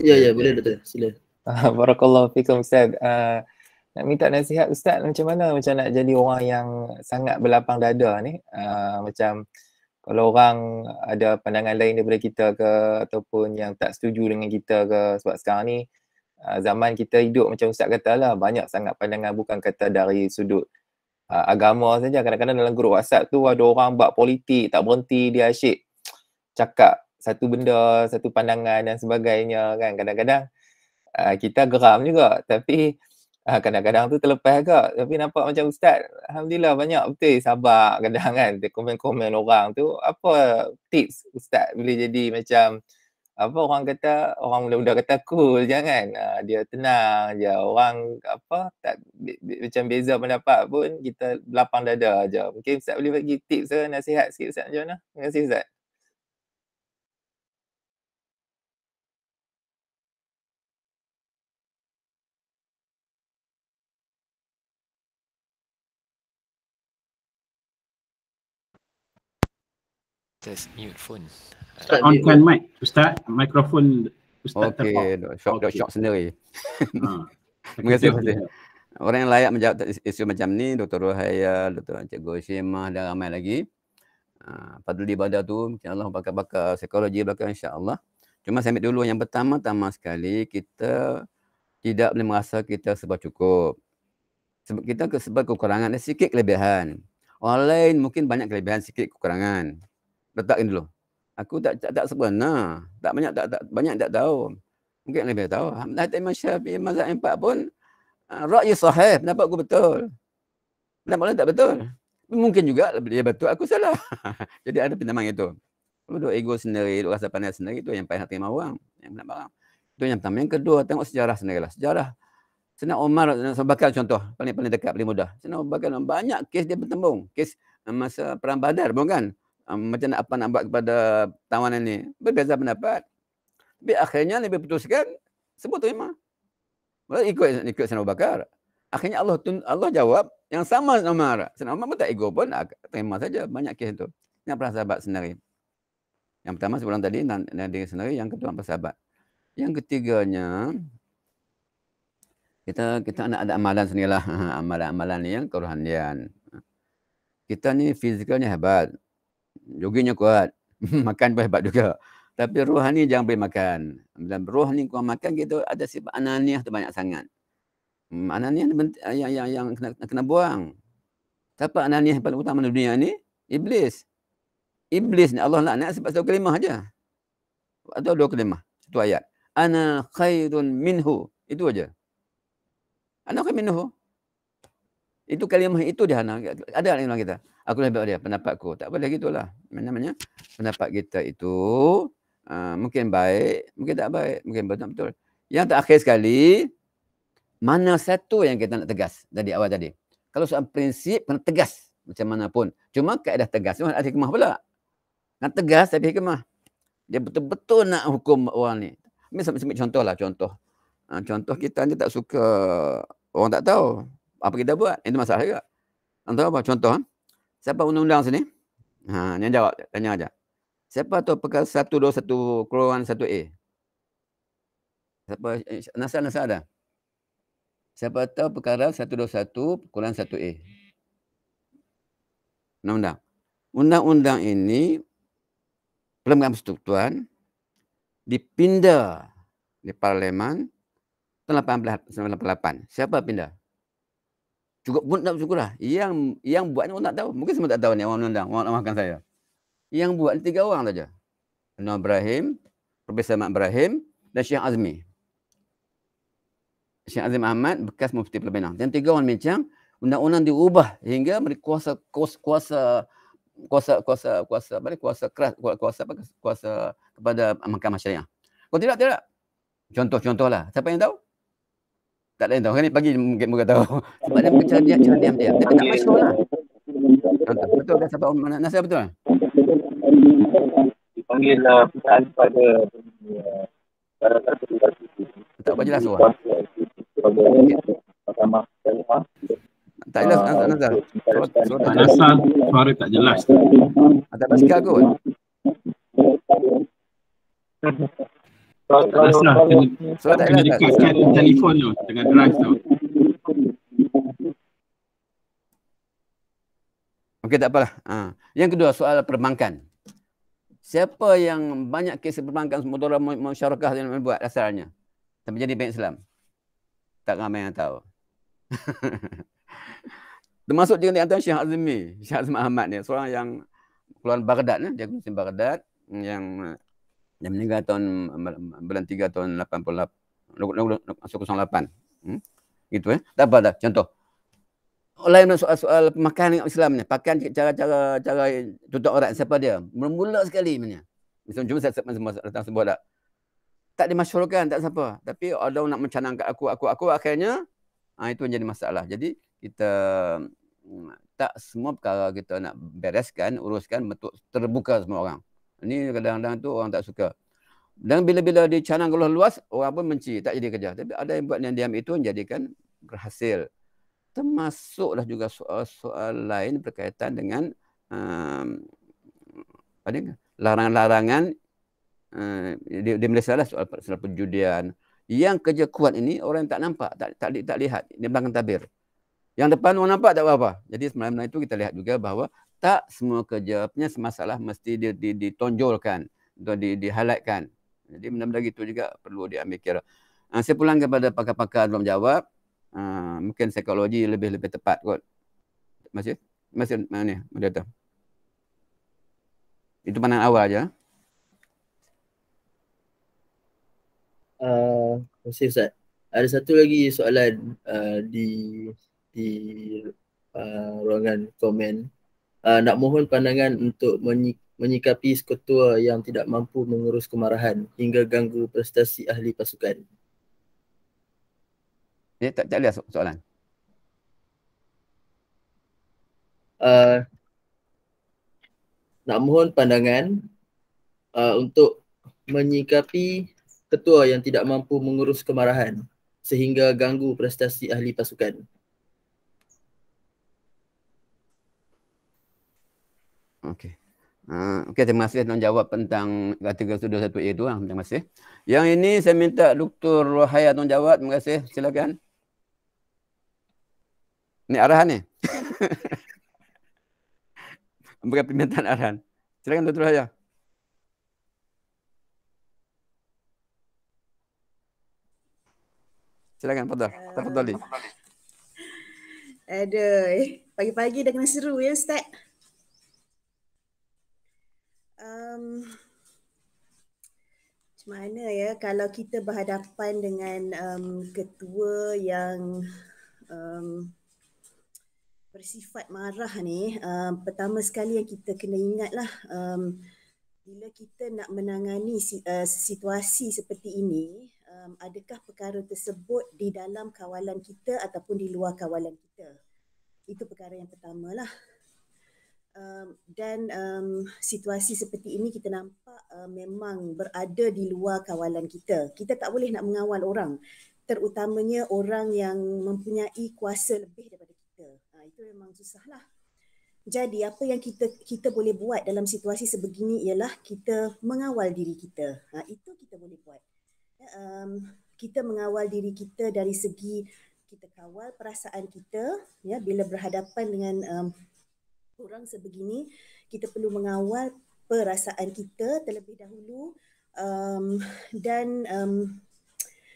Ya boleh Dato'. Sila. Barakallahu fikum Ustaz. Nak minta nasihat Ustaz macam mana nak jadi orang yang sangat berlapang dada ni. Macam kalau orang ada pandangan lain daripada kita ke ataupun yang tak setuju dengan kita ke, sebab sekarang ni zaman kita hidup macam Ustaz kata lah, banyak sangat pandangan bukan kata dari sudut agama saja. Kadang-kadang dalam grup WhatsApp tu ada orang buat politik tak berhenti, dia asyik cakap satu benda, satu pandangan dan sebagainya kan. Kadang-kadang kita geram juga tapi kadang-kadang tu terlepas agak. Tapi nampak macam Ustaz, alhamdulillah banyak betul sabar kadang kan dia komen-komen orang tu. Apa tips Ustaz boleh jadi macam apa orang kata, orang muda-muda kata cool, jangan dia tenang je, orang apa tak macam beza pendapat pun kita lapang dada aja. Mungkin Ustaz boleh bagi tips ke nasihat sikit Ustaz macam mana? Terima kasih Ustaz. Just mute phone. On mic Ustaz, mikrofon Ustaz okey, shock sendiri. Terima kasih. Orang yang layak menjawab isu macam ni, Dr. Rohaya, Dr. Cikgu Syimah dan ramai lagi. Padahal ibadah tu, insya-Allah bakar psikologi belakang insya-Allah. Cuma saya ambil dulu yang pertama-tama sekali, kita tidak boleh merasa kita sebab cukup. Sebab kita sebab kekurangan dan sikit kelebihan. Orang lain mungkin banyak kelebihan, sikit kekurangan. Letakkan dulu. Aku tak sebenar. Tak banyak tak tahu. Mungkin lebih tahu. Alhamdulillah Imam Syafi'i mazhab 4 pun ra'yi sahih, pendapat aku betul. Pendapat lain tak betul. Mungkin juga dia betul, aku salah. Jadi ada pinjaman itu. Duduk ego sendiri, duduk rasa pandai sendiri, itu yang paling hati orang. Itu yang pertama. Yang kedua, tengok sejarah sendirilah. Sejarah. Sayyidina Umar, Abu Bakar contoh, paling dekat, paling mudah. Sayyidina Abu Bakar banyak kes dia bertembung. Kes masa perang Badar, bukan? macam apa nak buat kepada tawanan ni. Berbeza pendapat. Tapi akhirnya Nabi putuskan sebut terima. Ikut Sayyidina Abu Bakar. Akhirnya Allah jawab yang sama Sayyidina Umar. Sayyidina Umar pun tak ego pun, terima saja. Banyak kes itu. Yang para sahabat sendiri. Yang pertama sebelum tadi, diri sendiri. Yang kedua para sahabat. Yang ketiganya, kita nak ada amalan sendirilah. Amalan-amalan ni yang kerohanian. Kita ni fizikalnya hebat. Joginya kuat. Makan pun hebat juga. Tapi rohani jangan boleh makan. Bila roh ni kurang makan, kita ada sifat ananiah tu banyak sangat. Ananiah yang kena buang. Siapa ananiah yang paling utama di dunia ni? Iblis. Iblis ni Allah laknat sebab satu kalimah aja. Atau dua kalimah. Satu ayat. Ana khairun minhu. Itu aja. Ana khairun minhu. Itu kalimah itu dia. Ada dalam kita. Aku lebih baik dia. Pendapatku. Tak boleh gitulah. Namanya pendapat kita itu mungkin baik, mungkin tak baik, mungkin betul-betul. Yang terakhir sekali, mana satu yang kita nak tegas dari awal tadi? Kalau soal prinsip, kena tegas macam mana pun. Cuma kaedah tegas tu ada hikmah pula. Nak tegas tapi hikmah. Dia betul-betul nak hukum orang ni. Ambil contoh lah, contoh. Contoh kita ni tak suka, orang tak tahu apa kita buat. Itu masalah juga. Contoh apa? Contoh. Siapa undang-undang sini? Yang jawab, tanya aja. Siapa tahu perkara 121/1A? Siapa? Nasa ada? Siapa tahu perkara 121/1A? Undang-undang. Undang-undang ini Perlembagaan Persekutuan dipindah di Parlimen tahun 1898. Siapa pindah? Cukup pun tak cukup lah. Yang buatnya orang tak tahu. Mungkin semua tak tahu ni orang undang. Orang maafkan saya. Yang buat 3 orang saja. Anwar Ibrahim, Profesor Ahmad Ibrahim dan Syekh Azmi. Syekh Azim Ahmad bekas Mufti Pulau Pinang. Dan 3 orang bincang undang-undang diubah hingga beri kuasa kepada Mahkamah Syariah. Kalau tidak. Contoh-contohlah. Siapa yang tahu? Tak ada yang tahu. Kan ni pagi mungkin tahu. Sebab dia bercara diam dia. Tapi tak masyhur lah. Contoh. Betul kan sahabat Umar Nasir betul? Dipanggil pada tak apa jelas suara. Tak jelas Nazar. Suara tak jelas. Ada basikal kot. Nazar kena dekatkan telefon tu dengan drive tu. Okey, tak apalah. Yang kedua, soal perbankan. Siapa yang banyak kes perbankan mudarat musyarakah yang membuat asalnya? Sampai jadi bank Islam. Tak ramai yang tahu. Termasuk juga di antara Syekh Azmi Ahmad ni, seorang yang keluar Baghdad, dia Muslim Baghdad yang meninggal bulan 3 tahun 08. Gitu Tak apa dah, contoh. Lain soal pemakan Islam ni, pakan cara tutup aurat siapa dia? Bermula sekali punya. Cuma saya datang sebut tak dimasyhurkan, tak siapa. Tapi ada orang nak mencanangkan aku akhirnya itu menjadi masalah. Jadi kita tak semua perkara kita nak bereskan, uruskan betul terbuka semua orang. Ini kadang-kadang tu orang tak suka. Dan bila dicanang keluar luas, orang pun benci, tak jadi kerja. Tapi ada yang buat yang diam itu menjadikan berhasil. Termasuklah juga soal-soal lain berkaitan dengan larangan-larangan di Malaysia lah soal perjudian. Yang kerja kuat ini orang yang tak nampak, tak lihat di belakang tabir. Yang depan orang nampak tak apa-apa. Jadi sebenarnya itu kita lihat juga bahawa tak semua kerja punya masalah mesti ditonjolkan atau di-highlightkan. Jadi benda-benda gitu juga perlu diambil kira. Saya pulang kepada pakar-pakar belum jawab. Mungkin psikologi lebih tepat kot. Masih mana ni moderator? Itu pandangan awal aja. Terima kasih Ustaz. Ada satu lagi soalan di ruangan komen. Nak mohon pandangan untuk menyikapi sekutua yang tidak mampu mengurus kemarahan hingga ganggu prestasi ahli pasukan. Dia tak lihat soalan. nak mohon pandangan untuk menyikapi ketua yang tidak mampu mengurus kemarahan sehingga ganggu prestasi ahli pasukan. Okey. Okey, terima kasih tuan jawab tentang kategori sudah 1A tu. Terima kasih. Yang ini saya minta Dr. Rohaya tuan jawab. Terima kasih. Silakan. Ini arahan ni. Bukan permintaan arahan. Silakan Dr. Rohaya. Silakan, tafadhali. Aduh, pagi-pagi dah kena seru ya Ustaz. Macam mana ya kalau kita berhadapan dengan ketua yang bersifat marah ni, pertama sekali yang kita kena ingatlah bila kita nak menangani situasi seperti ini, adakah perkara tersebut di dalam kawalan kita ataupun di luar kawalan kita. Itu perkara yang pertama lah. Dan situasi seperti ini kita nampak memang berada di luar kawalan kita. Kita tak boleh nak mengawal orang, terutamanya orang yang mempunyai kuasa lebih daripada kita. Itu memang susah lah. Jadi apa yang kita boleh buat dalam situasi sebegini ialah kita mengawal diri kita. Itu kita boleh buat. Kita mengawal diri kita dari segi kita kawal perasaan kita, ya, bila berhadapan dengan orang sebegini, kita perlu mengawal perasaan kita terlebih dahulu, dan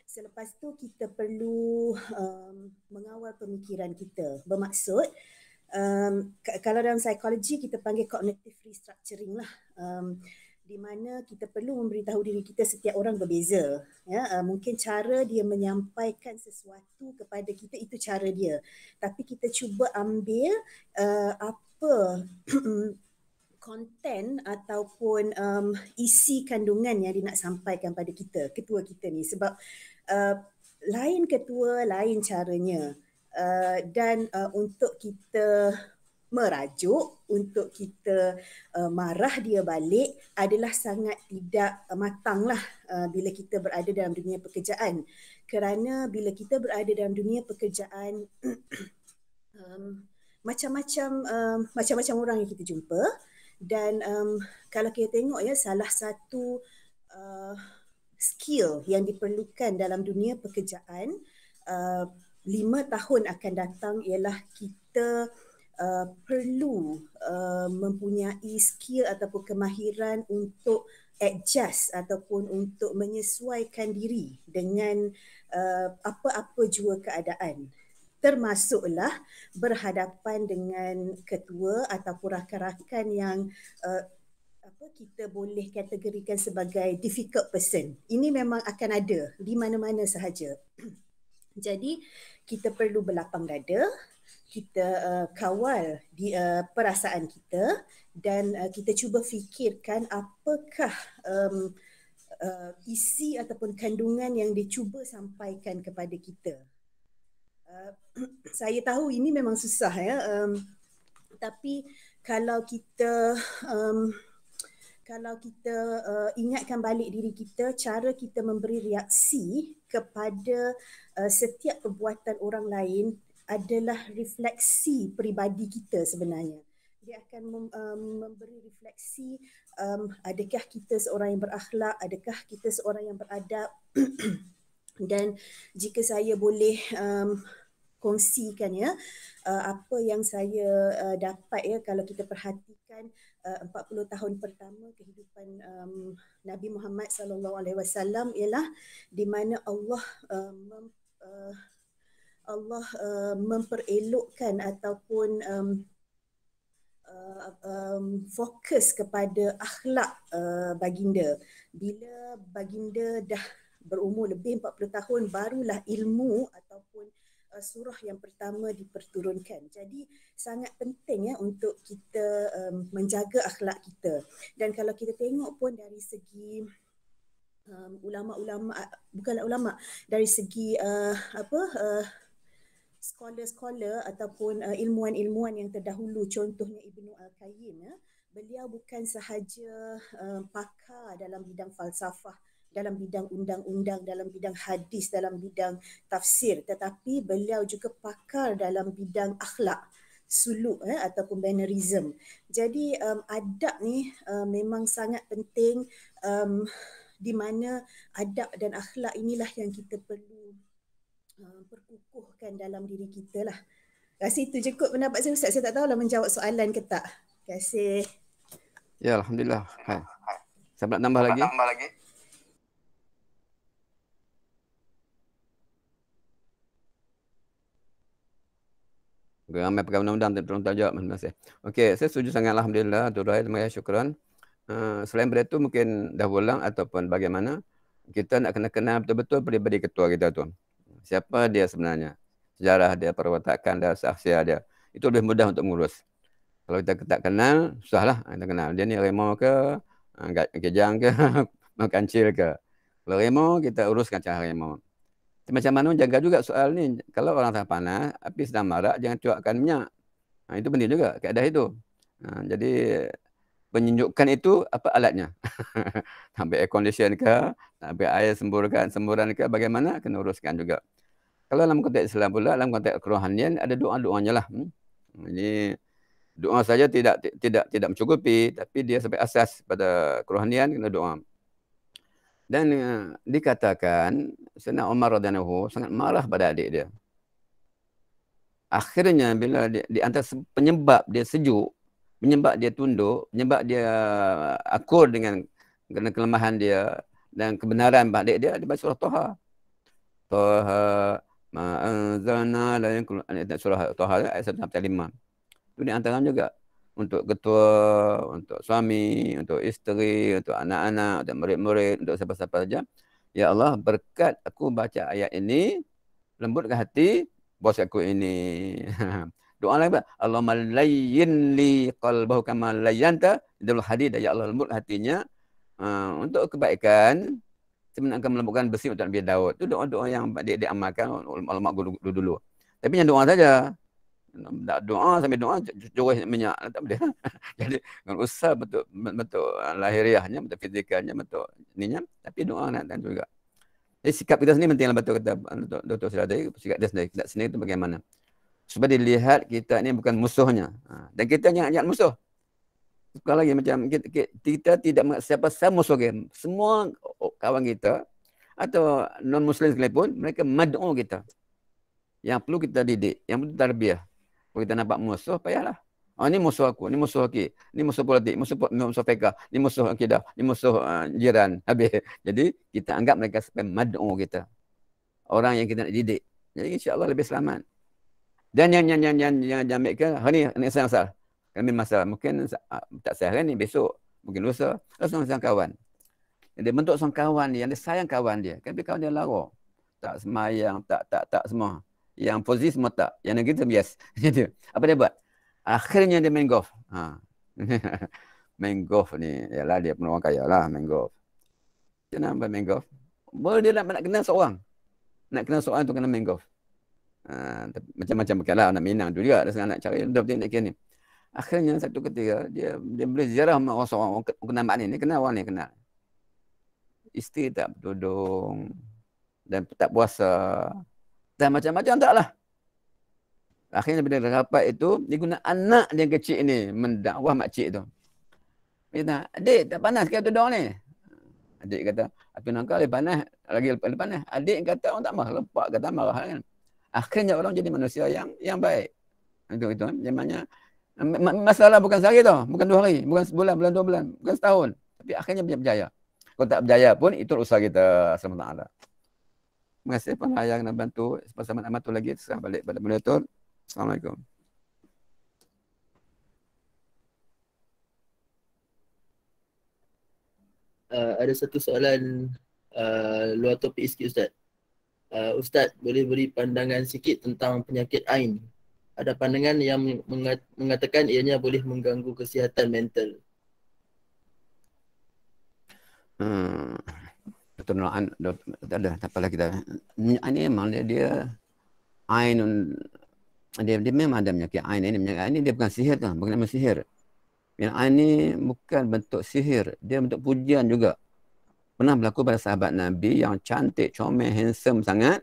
selepas tu kita perlu mengawal pemikiran kita. Bermaksud, kalau dalam psikologi kita panggil cognitive restructuring lah, di mana kita perlu memberitahu diri kita setiap orang berbeza. Ya, mungkin cara dia menyampaikan sesuatu kepada kita itu cara dia, tapi kita cuba ambil apa konten ataupun isi kandungan yang dia nak sampaikan pada kita, ketua kita ni. Sebab lain ketua, lain caranya. Dan untuk kita merajuk, untuk kita marah dia balik adalah sangat tidak matang lah bila kita berada dalam dunia pekerjaan. Kerana bila kita berada dalam dunia pekerjaan, macam-macam orang yang kita jumpa, dan kalau kita tengok ya, salah satu skill yang diperlukan dalam dunia pekerjaan 5 tahun akan datang ialah kita perlu mempunyai skill ataupun kemahiran untuk adjust ataupun untuk menyesuaikan diri dengan apa-apa jua keadaan. Termasuklah berhadapan dengan ketua ataupun rakan-rakan yang kita boleh kategorikan sebagai difficult person. Ini memang akan ada di mana-mana sahaja. Jadi kita perlu berlapang dada, kita kawal perasaan kita, dan kita cuba fikirkan apakah isi ataupun kandungan yang dia cuba sampaikan kepada kita. Saya tahu ini memang susah ya, tapi kalau kita ingatkan balik diri kita, cara kita memberi reaksi kepada setiap perbuatan orang lain adalah refleksi peribadi kita sebenarnya. Dia akan memberi refleksi, adakah kita seorang yang berakhlak, adakah kita seorang yang beradab. Dan jika saya boleh kongsikan ya, apa yang saya dapat ya, kalau kita perhatikan 40 tahun pertama kehidupan Nabi Muhammad SAW ialah di mana Allah memperelokkan ataupun fokus kepada akhlak baginda. Bila baginda dah berumur lebih 40 tahun, barulah ilmu ataupun surah yang pertama diperturunkan. Jadi sangat penting ya untuk kita menjaga akhlak kita. Dan kalau kita tengok pun dari segi ulama-ulama, bukanlah ulama, dari segi scholar-scholar ataupun ilmuwan-ilmuwan yang terdahulu, contohnya Ibnu Al-Qayyim ya, beliau bukan sahaja pakar dalam bidang falsafah, dalam bidang undang-undang, dalam bidang hadis, dalam bidang tafsir, tetapi beliau juga pakar dalam bidang akhlak, suluk ataupun mannerism. Jadi adab ni memang sangat penting, di mana adab dan akhlak inilah yang kita perlu perkukuhkan dalam diri kita lah. Rasa itu je kot pendapat saya, Ustaz. Saya tak tahu lah menjawab soalan ke tak. Terima kasih. Ya, Alhamdulillah. Hai. Saya nak tambah lagi. Ramai pegawai undang-undang tolong jawab. Terima kasih. Okey, saya setuju sangat, Alhamdulillah. Terima kasih, syukran. Selain daripada itu mungkin dah ulang ataupun bagaimana, kita nak kena kenal betul-betul pribadi ketua kita tu. Siapa dia sebenarnya? Sejarah dia, perwatakan dia, saksiah dia. Itu lebih mudah untuk mengurus. Kalau kita tak kenal, susahlah kita kenal. Dia ni harimau ke, kejang ke, kancil ke. Kalau harimau, kita uruskan cara harimau. Macam mana jaga juga soal ni. Kalau orang tak panas, api sedang marak, jangan cuakkan minyak. Itu penting juga, kaedah itu. Jadi, penunjukkan itu apa alatnya. Sampai air condition ke, sampai air semburan ke, bagaimana, kena uruskan juga. Kalau dalam konteks Islam pula, dalam konteks kerohanian, ada doa-doanya lah. Jadi, doa saja tidak mencukupi, tapi dia sampai asas pada kerohanian, kena doa. Dan dikatakan, Sayyidina Umar radhiyallahu sangat marah pada adik dia. Akhirnya, bila di antara penyebab dia sejuk, penyebab dia tunduk, penyebab dia akur dengan kelemahan dia dan kebenaran adik dia baca surah Taha. Taha ma'anzalna la yakul surah Taha ayat 1-5. Itu di antara juga untuk ketua, untuk suami, untuk isteri, untuk anak-anak, untuk murid-murid, untuk siapa-siapa saja. Ya Allah, berkat aku baca ayat ini, lembutkan hati bos aku ini. Doa lagi, Allahumma layyin li qalbahu kama layyanta idul hadid. Ya Allah, lembut hatinya untuk kebaikan. Sebenarnya akan melembutkan besi untuk Nabi Daud. Itu doa-doa yang dia amalkan ulama dulu. Tapi yang doa saja. Doa sambil doa curah minyak tak boleh. Jadi dengan usaha betul lahiriahnya, betul fizikalnya, betul ininya, tapi doa nak juga. Jadi sikap kita sendiri pentinglah, betul kata Dr. Siradari, sikap dia sendiri, kita sendiri itu bagaimana. Supaya dilihat kita ini bukan musuhnya. Dan kita jangan musuh. Sekali lagi macam kita tidak siapa musuh kita. Semua kawan kita atau non-Muslim sekalipun, mereka mad'u kita. Yang perlu kita didik, yang perlu tarbiyah. Kalau kita nampak musuh, payahlah. Ini musuh aku, ini musuh aku, ini musuh politik, musuh fiqh, ini musuh akidah, ini musuh jiran. Habis. Jadi, kita anggap mereka sebagai mad'u kita. Orang yang kita nak didik. Jadi, insya-Allah lebih selamat. Dan yang ambil ke, ini masalah. Kami masalah. Mungkin tak sehari ni, besok. Mungkin lusa. Langsung sang kawan. Jadi, bentuk sang kawan dia, yang dia sayang kawan dia. Tapi kawan dia lara. Tak semayang, tak semua. Yang posisi semua tak. Yang negeri tu bias. Apa dia buat? Akhirnya dia main golf. Main golf ni. Yalah dia pun orang kaya lah main golf. Kenapa main golf? Boleh dia nak kenal seorang. Nak kenal seorang tu kena main golf. Macam-macam bukanlah nak minang tu juga. Nak cari dia nak kira ni. Akhirnya satu ketika dia boleh ziarah sama orang kenal mak ni. Dia kenal orang ni kenal. Isteri tak bertudung. Dan tak puasa. Dan macam-macam taklah. Akhirnya bila rapat itu, dia guna anak dia kecil ni mendakwah makcik tu. Dia kata, adik tak panas ke tudung ni? Adik kata, api nangka lebih panas, lagi panas. Adik kata, orang tak marah, lepak kata marah kan. Akhirnya orang jadi manusia yang baik. Itu. Namanya, masalah bukan sehari tau, bukan 2 hari, bukan sebulan, bukan 2 bulan, bukan setahun. Tapi akhirnya berjaya. Kalau tak berjaya pun, itu usaha kita SWT. Terima kasih para yang nak bantu. Sama nak bantu lagi, serah balik pada moderator. Assalamualaikum. Ada satu soalan luar topik sikit Ustaz. Ustaz boleh beri pandangan sikit tentang penyakit Ain. Ada pandangan yang mengatakan ianya boleh mengganggu kesihatan mental. Dr. Noran, tak ada, tak apalah kita. Ini memang dia Ain, dia memang ada penyakit Ain ini. Penyakit Ain ini dia bukan sihir tu, bukan nama sihir. Min ain ni bukan bentuk sihir, dia bentuk pujian juga. Pernah berlaku pada sahabat Nabi yang cantik, comel, handsome sangat.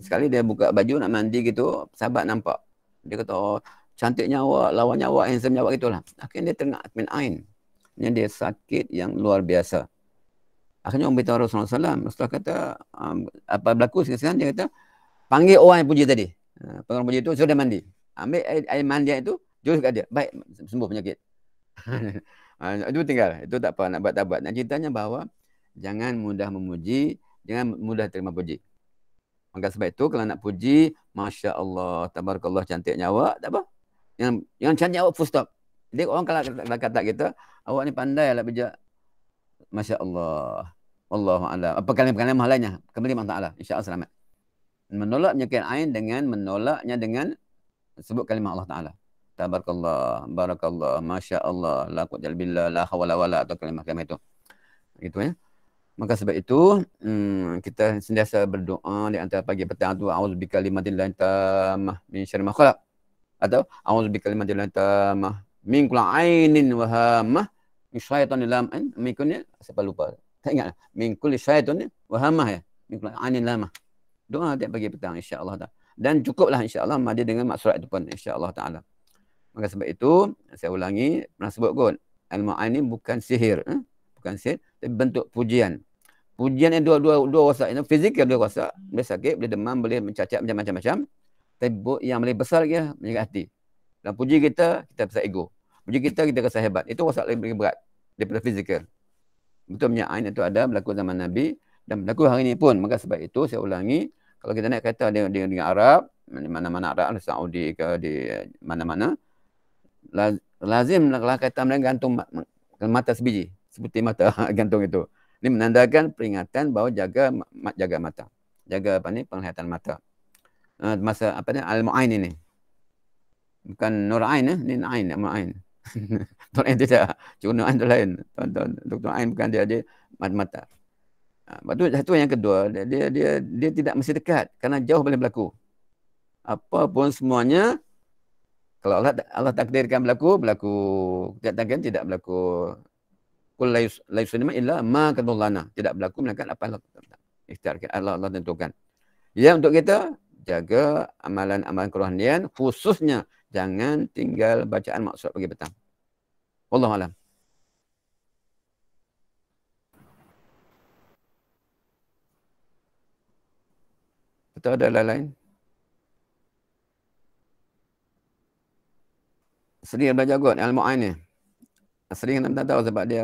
Sekali dia buka baju nak mandi gitu, sahabat nampak. Dia kata, oh, cantiknya awak, lawannya awak, handsome-nya awak gitulah. Akhirnya dia teringat min ain. Dia sakit yang luar biasa. Akhirnya orang beritahu Rasulullah SAW. Rasulullah kata, apa berlaku sekarang, dia kata, panggil orang yang puji tadi. Panggil orang puji itu, suruh dia mandi. Ambil air mandi itu, jurus kat dia. Baik, sembuh penyakit. Itu tinggal. Itu tak apa, nak buat tak buat. Nak ceritanya bahawa, jangan mudah memuji, jangan mudah terima puji. Maka sebab itu, kalau nak puji, Masya Allah, tabarakallah, cantiknya awak, tak apa. Yang cantik awak, full stop. Jadi orang kalau kata kita, awak ni pandai lah bijak. Masya Allah. Wallahu'alam. Apa kalimah lainnya? Kembali Allah Ta'ala. InsyaAllah selamat. Menolak penyakit ain dengan menolaknya dengan sebut kalimah Allah Ta'ala. Tabarakallah. Barakallah. Masya Allah. La quwwata illa billah. La hawla wala atau kalimah-kalimah itu. Gitu ya. Maka sebab itu, kita sentiasa berdoa di antara pagi petang tu. A'udzu bikalimatillah tammah min syarri ma khalaq. Atau a'udzu bikalimatillah tammah min kulli ainin wa hammah. Min syaitanil lamah, mikunnya siapa lupa. Tak ingat. Min kulli syaitanil wa hammah ya. Min kulli ainin lamah. Doa tiap pagi petang insya-Allah taala. Dan cukuplah insya-Allah mandi dengan maksud itu pun insya-Allah taala. Maka sebab itu saya ulangi, pernah sebut kot, ilmu ain ini bukan sihir, bukan sihir, tapi bentuk pujian. Pujian yang dua wasak, itu fizikal dua wasak, boleh sakit, boleh demam, boleh mencacat macam-macam. Tapi yang lebih besar lagi menjaga hati. Dan puji kita besar ego. Puji kita rasa hebat. Itu wasak lebih berat daripada fizikal. Betulnya ain itu ada berlaku zaman Nabi dan berlaku hari ini pun. Maka sebab itu saya ulangi, kalau kita nak kata dengan Arab, mana-mana Arab, di Saudi ke di mana-mana, lazim kalau kata mereka gantung mata sebiji, seperti mata gantung itu. Ini menandakan peringatan bahawa jaga mata. Jaga penglihatan mata. Masa al-mu'ain ini. Bukan nur ain, ini ain, mu'ain. Nur ain tidak. Cuma nur ain itu lain. Doktor ain bukan dia mata. Satu yang kedua, dia tidak mesti dekat kerana jauh boleh berlaku. Apapun semuanya, kalau Allah takdirkan berlaku. Takdirkan tidak berlaku. Kul la yusalima illa ma kadallana. Tidak berlaku melainkan apa Allah ikhtiarkan, Allah tentukan. Ya, untuk kita jaga amalan-amalan kerohanian, khususnya jangan tinggal bacaan maksud pagi petang. Wallahu a'lam. Atau ada lain? Sering belajar kot ilmu ain ni. Sering tak tahu sebab dia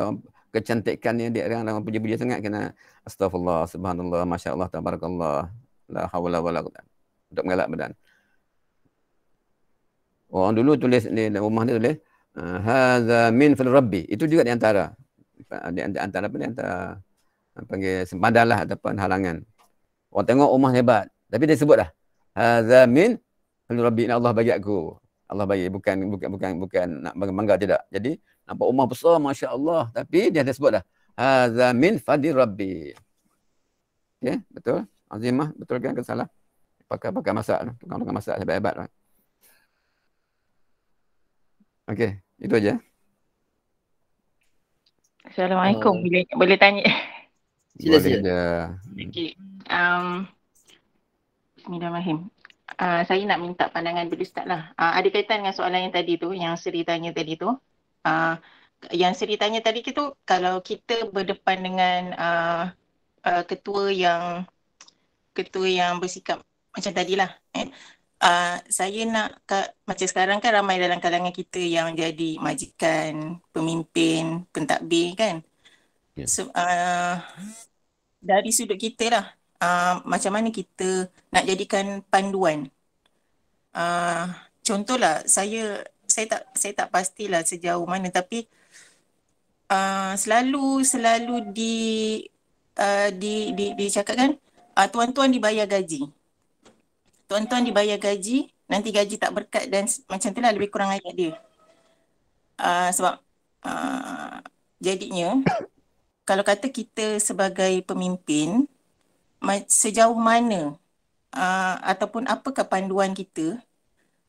kecantikannya dia orang puji-puji sangat kena astagfirullah, subhanallah, masya-Allah, tabarakallah, la haula wala quwwata untuk mengelak badan. Orang dulu tulis di rumah dia tulis hadza min fil rabbi. Itu juga di antara panggil sempadan lah ataupun halangan. Orang tengok rumah hebat, tapi dia sebut dah hadza min fil rabbi, Allah bagi aku. Allah bagi, bukan nak bangga tidak. Jadi nampak rumah besar masya-Allah, tapi dia ada sebut dah hadza min fadli rabbi. Okey, betul? Azimah, betul kan ke salah? Pakai masak, tukang masak hebat-hebat. Okey, itu aja. Assalamualaikum. Boleh tanya? Sila. Okey. Bismillahirrahmanirrahim. Saya nak minta pandangan dari Ustaz lah. Ada kaitan dengan soalan yang tadi tu, yang Seri tanya tadi tu. Yang Seri tanya tadi tu, kalau kita berdepan dengan ketua yang bersikap macam tadilah. Saya nak, macam sekarang kan ramai dalam kalangan kita yang jadi majikan, pemimpin, pentadbir kan. So, dari sudut kita lah, macam mana kita nak jadikan panduan. Contohlah, saya tak pastilah sejauh mana, tapi selalu dicakapkan tuan-tuan dibayar gaji. Tuan-tuan dibayar gaji, nanti gaji tak berkat dan macam itulah lebih kurang ayat dia. Sebab jadinya kalau kata kita sebagai pemimpin, sejauh mana ataupun apakah panduan kita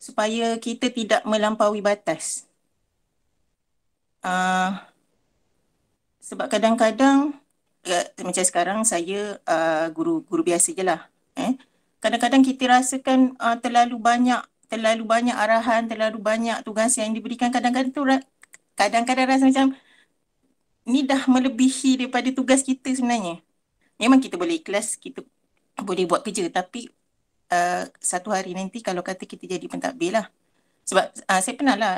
supaya kita tidak melampaui batas. sebab kadang-kadang macam sekarang saya guru biasa je lah. Kadang-kadang kita rasakan terlalu banyak arahan, terlalu banyak tugas yang diberikan. Kadang-kadang rasa macam ni dah melebihi daripada tugas kita sebenarnya. Memang kita boleh ikhlas, kita boleh buat kerja, tapi satu hari nanti kalau kata kita jadi pentadbir lah. Sebab saya pernah lah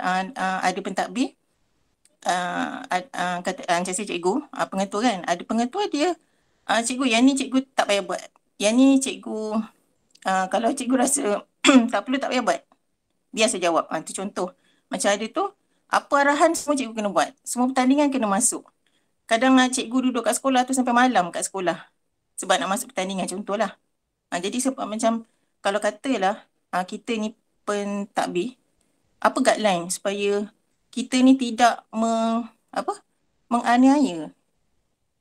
ada pentadbir, kata macam saya cikgu, pengetua kan, ada pengetua dia, cikgu yang ni cikgu tak payah buat, yang ni cikgu kalau cikgu rasa tak perlu, tak payah buat, biasa jawab. Itu contoh. Macam ada tu, apa arahan semua cikgu kena buat, semua pertandingan kena masuk. Kadang cikgu duduk kat sekolah tu sampai malam kat sekolah sebab nak masuk pertandingan, contohlah. Jadi sebab macam kalau katalah kita ni pentadbir, apa guideline supaya kita ni tidak menganiaya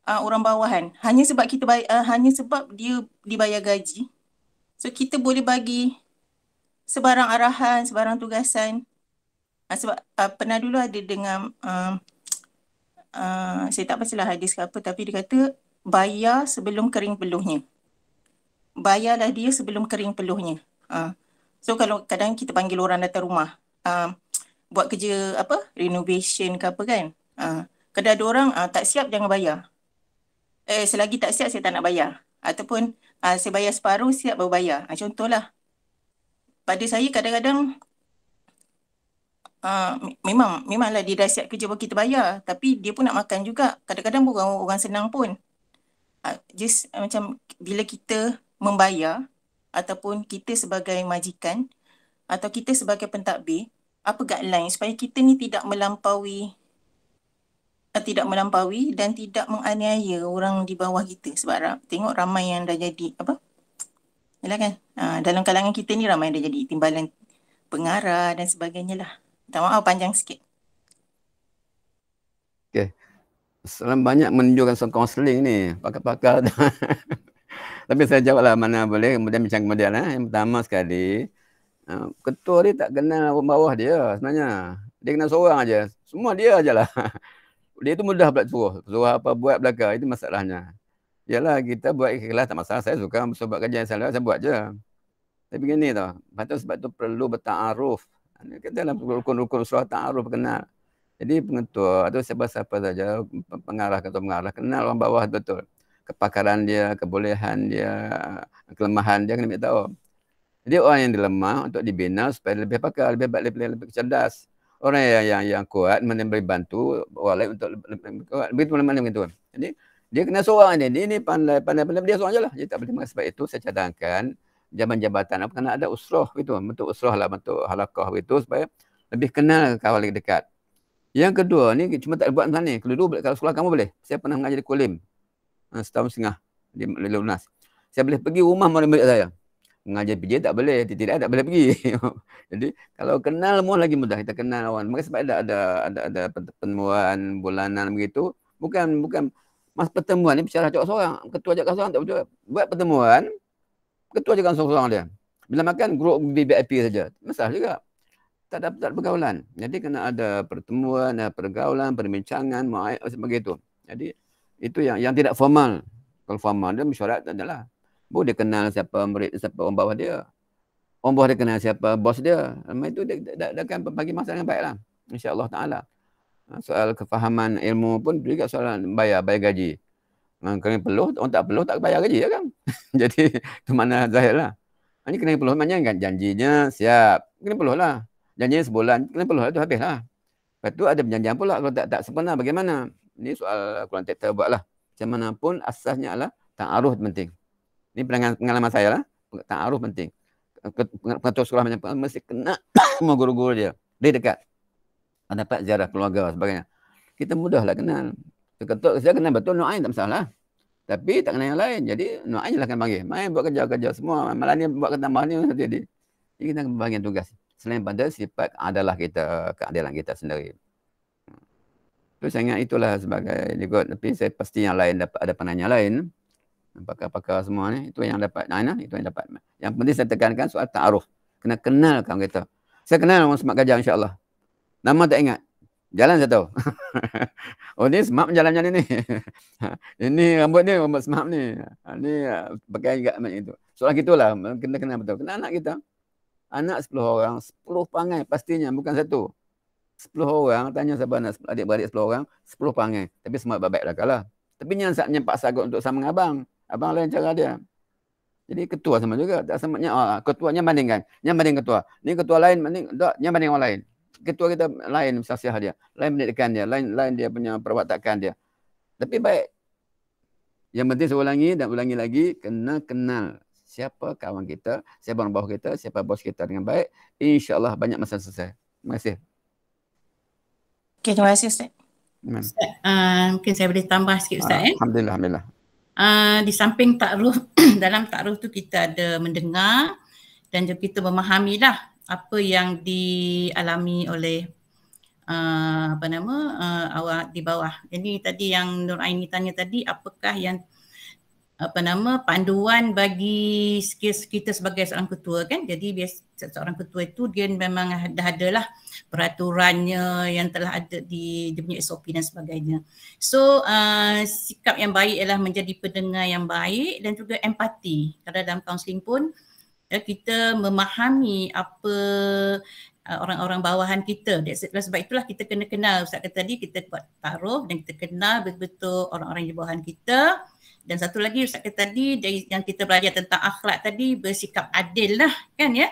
orang bawahan hanya sebab hanya sebab dia dibayar gaji. So kita boleh bagi sebarang arahan, sebarang tugasan. Sebab pernah dulu ada dengar saya tak pastilah hadis ke apa, tapi dia kata bayar sebelum kering peluhnya. Bayarlah dia sebelum kering peluhnya. So kalau kadang kita panggil orang datang rumah, buat kerja renovation ke apa kan, kadang ada orang tak siap, jangan bayar. Selagi tak siap saya tak nak bayar. Ataupun saya bayar separuh, siap baru bayar. Contohlah. Pada saya kadang-kadang memanglah dia dah siap kerja baru kita bayar, tapi dia pun nak makan juga. Kadang-kadang bukan orang senang pun. Just macam bila kita membayar ataupun kita sebagai majikan atau kita sebagai pentadbir, apa guideline supaya kita ni tidak melampaui dan tidak menganiaya orang di bawah kita. Sebab tengok ramai yang dah jadi yalah kan, dalam kalangan kita ni ramai yang dah jadi timbalan pengarah dan sebagainya lah. Minta maaf panjang sikit. Okay. Salam banyak menunjukkan soal kaunseling ni, pakar-pakar. Tapi saya jawablah mana boleh, kemudian. Yang pertama sekali, ketua dia tak kenal orang bawah dia sebenarnya. Dia kenal seorang aja. Semua dia ajalah. Dia tu mudah pula suruh apa buat belakang, itu masalahnya. Yalah kita buat ikhlas tak masalah, saya suka buat kerja yang saya buat je. Tapi begini tau, sebab tu perlu berta'aruf. Kita dalam rukun-rukun usul ta'aruf kenal. Jadi pengetua atau siapa-siapa saja, pengarah kenal orang bawah betul. Kepakaran dia, kebolehan dia, kelemahan dia kena minta tahu. Jadi orang yang dilemah untuk dibina supaya lebih pakar, lebih baik, lebih cerdas. Orang yang kuat memberi bantu orang lain untuk lebih kuat. Begitu mana begitu. Jadi dia kena seorang ini pandai dia seorang je lah. Jadi tak boleh. Sebab itu saya cadangkan jabatan apa kena ada usrah gitu. Bentuk usrah lah, bentuk halaqah gitu supaya lebih kenal kawan lagi dekat. Yang kedua ni cuma tak buat macam ni. Kalau sekolah kamu boleh. Saya pernah mengajar di Kulim. Setahun setengah di Lunas. Saya boleh pergi rumah murid-murid saya. Mengajar PJ tak boleh, tidak tak boleh pergi. Jadi kalau kenal semua lagi mudah kita kenal orang. Maka sebab ada pertemuan bulanan begitu. Bukan mas pertemuan ni bicara cakap seorang. Ketua cakap seorang tak betul. Buat pertemuan, ketua cakap seorang dia. Bila makan grup VIP saja. Masalah juga. Tak dapat pergaulan. Jadi kena ada pertemuan, ada pergaulan, perbincangan, begitu. Jadi itu yang tidak formal. Kalau formal dia mesyuarat tak adalah. Boleh dia kenal siapa murid, siapa orang bawah dia. Orang bawah dia kenal siapa bos dia. Itu dia akan bagi masalah yang baiklah. InsyaAllah ta'ala. Soal kefahaman ilmu pun juga soalan bayar gaji. Kena peluh, orang tak peluh tak bayar gaji ya kan. Jadi itu mana zahir lah. Ini kena peluh maknanya kan janjinya siap. Kena peluh lah. Janjinya sebulan, kena peluh lah, itu habis lah. Lepas tu ada perjanjian pula kalau tak sempurna bagaimana. Ini soal Quran Tekta buat lah. Macam mana pun asasnya adalah ta'aruf penting. Ini pengalaman saya lah. Ta'aruf penting. Pengatur sekolah mesti kena semua guru-guru dia. Dia dekat. Dapat ziarah keluarga sebagainya. Kita mudahlah kenal. Saya kenal betul Nu'ain tak masalah. Tapi tak kenal yang lain. Jadi Nu'ain je lah akan panggil. Main buat kerja semua. Malah ni buat tambah ni. Jadi kita akan bahagian tugas. Selain pada sifat adalah kita, keadilan kita sendiri. Terus saya ingat itulah sebagai ikut. Tapi saya pasti yang lain dapat ada penanya lain. Pakar-pakar semua ni. Itu yang dapat. Itu yang dapat. Yang penting saya tekankan soal ta'aruf. Kena kenal kawan kita. Saya kenal orang Semak Gajah insyaAllah. Nama tak ingat. Jalan saya tahu. Oh ni smart jalan macam ni. Ini rambut ni rambut smart ni. Ni pakai juga macam itu. Soalan gitulah kena kenal betul. Kena anak kita. Anak 10 orang, 10 perangai pastinya bukan satu. 10 orang tanya siapa anak adik-beradik 10 orang, 10 perangai. Tapi semua baik-baiklah kalah. Tapi yang saatnya paksa agak untuk sama dengan abang. Abang lain cara dia. Jadi ketua sama juga. Tak sama ketuanya bandingkan. Yang banding ketua. Ni ketua lain banding tak, yang banding orang lain. Ketua kita lain sasiah dia, lain pendidikan dia, lain dia punya perwatakan dia. Tapi baik. Yang penting saya ulangi dan ulangi lagi, kena kenal siapa kawan kita, siapa orang bawah kita, siapa bos kita dengan baik. InsyaAllah banyak masa selesai. Terima kasih. Okay, terima kasih Ustaz. Ustaz, mungkin saya boleh tambah sikit Ustaz. Alhamdulillah. Di samping takruf, dalam takruf tu kita ada mendengar dan juga kita memahami lah apa yang dialami oleh awak di bawah. Jadi tadi yang Nur Aini tanya tadi, apakah yang panduan bagi kita sebagai seorang ketua kan. Jadi seorang ketua itu dia memang dah adalah peraturannya yang telah ada di dia punya SOP dan sebagainya. So sikap yang baik ialah menjadi pendengar yang baik dan juga empati. Kadang dalam kaunseling pun kita memahami apa orang-orang bawahan kita. Sebab itulah kita kena kenal. Ustaz kata tadi kita buat taruh dan kita kenal betul-betul orang-orang di bawahan kita. Dan satu lagi Ustaz kata tadi yang kita belajar tentang akhlak tadi, bersikap adil lah kan ya.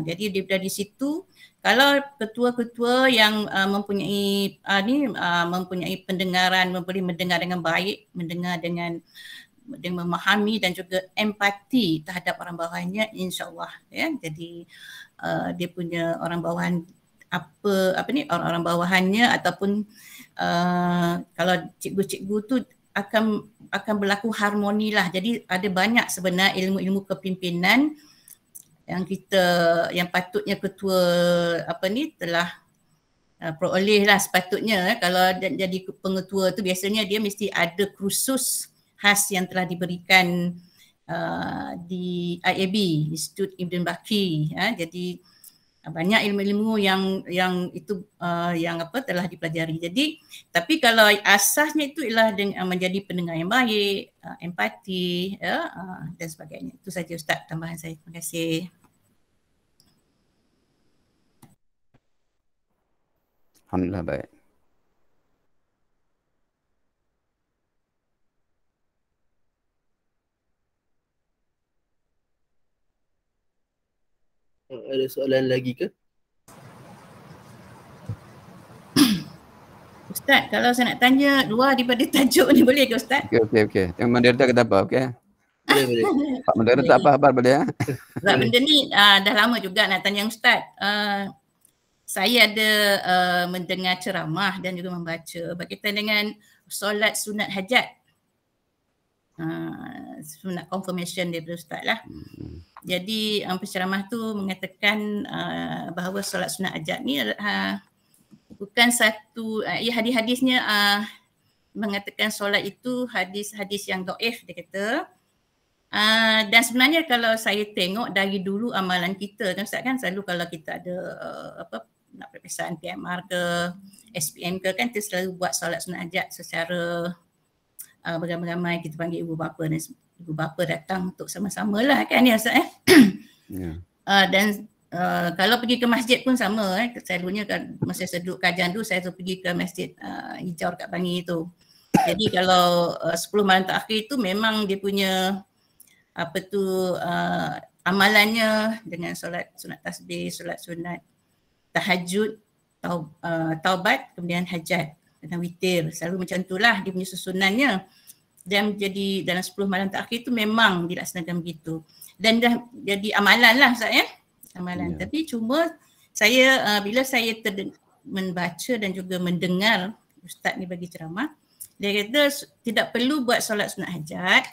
Jadi dari situ kalau ketua-ketua yang mempunyai pendengaran, boleh mendengar dengan baik, mendengar dengan memahami dan juga empati terhadap orang bawahannya, insya-Allah ya. Jadi dia punya orang bawahan orang-orang bawahannya ataupun kalau cikgu-cikgu tu akan berlaku harmoni lah. Jadi ada banyak sebenarnya ilmu-ilmu kepimpinan yang patutnya ketua telah peroleh lah sepatutnya. Kalau jadi pengetua tu biasanya dia mesti ada kursus khas yang telah diberikan di IAB, Institut Ibn Baki. Jadi banyak ilmu-ilmu yang itu telah dipelajari. Jadi tapi kalau asasnya itu ialah menjadi pendengar yang baik, empati dan sebagainya. Itu saja Ustaz tambahan saya. Terima kasih. Alhamdulillah baik. Ada soalan lagi ke? Ustaz, kalau saya nak tanya luar daripada tajuk ni boleh ke Ustaz? Okey. Yang moderator kata apa? Okey. Boleh. Pak moderator tak apa khabar boleh ya? Sebab benda ni dah lama juga nak tanya Ustaz. Saya ada mendengar ceramah dan juga membaca berkaitan dengan solat sunat hajat. Sunat confirmation daripada Ustaz lah. Jadi penceramah tu mengatakan bahawa solat sunat hajat ni bukan satu hadis-hadisnya mengatakan solat itu hadis-hadis yang dhaif dia kata. Dan sebenarnya kalau saya tengok dari dulu amalan kita kan Ustaz kan, selalu kalau kita ada nak peperiksaan PMR ke SPM ke kan, kita selalu buat solat sunat hajat secara beramai-ramai. Kita panggil ibu bapa dan ibu bapa datang untuk sama-sama lah kan ya Ustaz yeah. Dan kalau pergi ke masjid pun sama selalunya kan, masa saya duduk kajian tu saya tu pergi ke masjid hijau dekat Bangi tu. Jadi kalau 10 malam terakhir tu memang dia punya amalannya dengan solat sunat tasbih, solat sunat tahajud, taubat, kemudian hajat dan witir. Selalu macam itulah dia punya susunannya. Dan jadi dalam 10 malam terakhir tu memang dilaksanakan begitu. Dan dah jadi amalan lah Ustaz ya. Amalan. Tapi cuma saya bila saya membaca dan juga mendengar Ustaz ni bagi ceramah, dia kata tidak perlu buat solat sunat hajat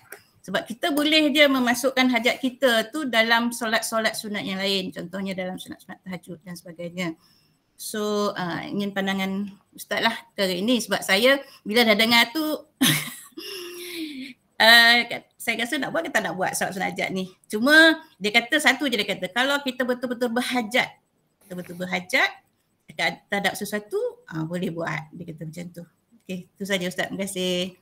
sebab kita boleh je memasukkan hajat kita tu dalam solat-solat sunat yang lain. Contohnya dalam sunat-sunat tahajud dan sebagainya. So ingin pandangan Ustaz lah ke ini sebab saya bila dah dengar tu saya rasa nak buat ke tak nak buat solat sunat hajat ni. Cuma dia kata satu je, dia kata kalau kita betul-betul berhajat terhadap sesuatu, boleh buat. Dia kata macam tu. Okey, itu saja Ustaz. Terima kasih.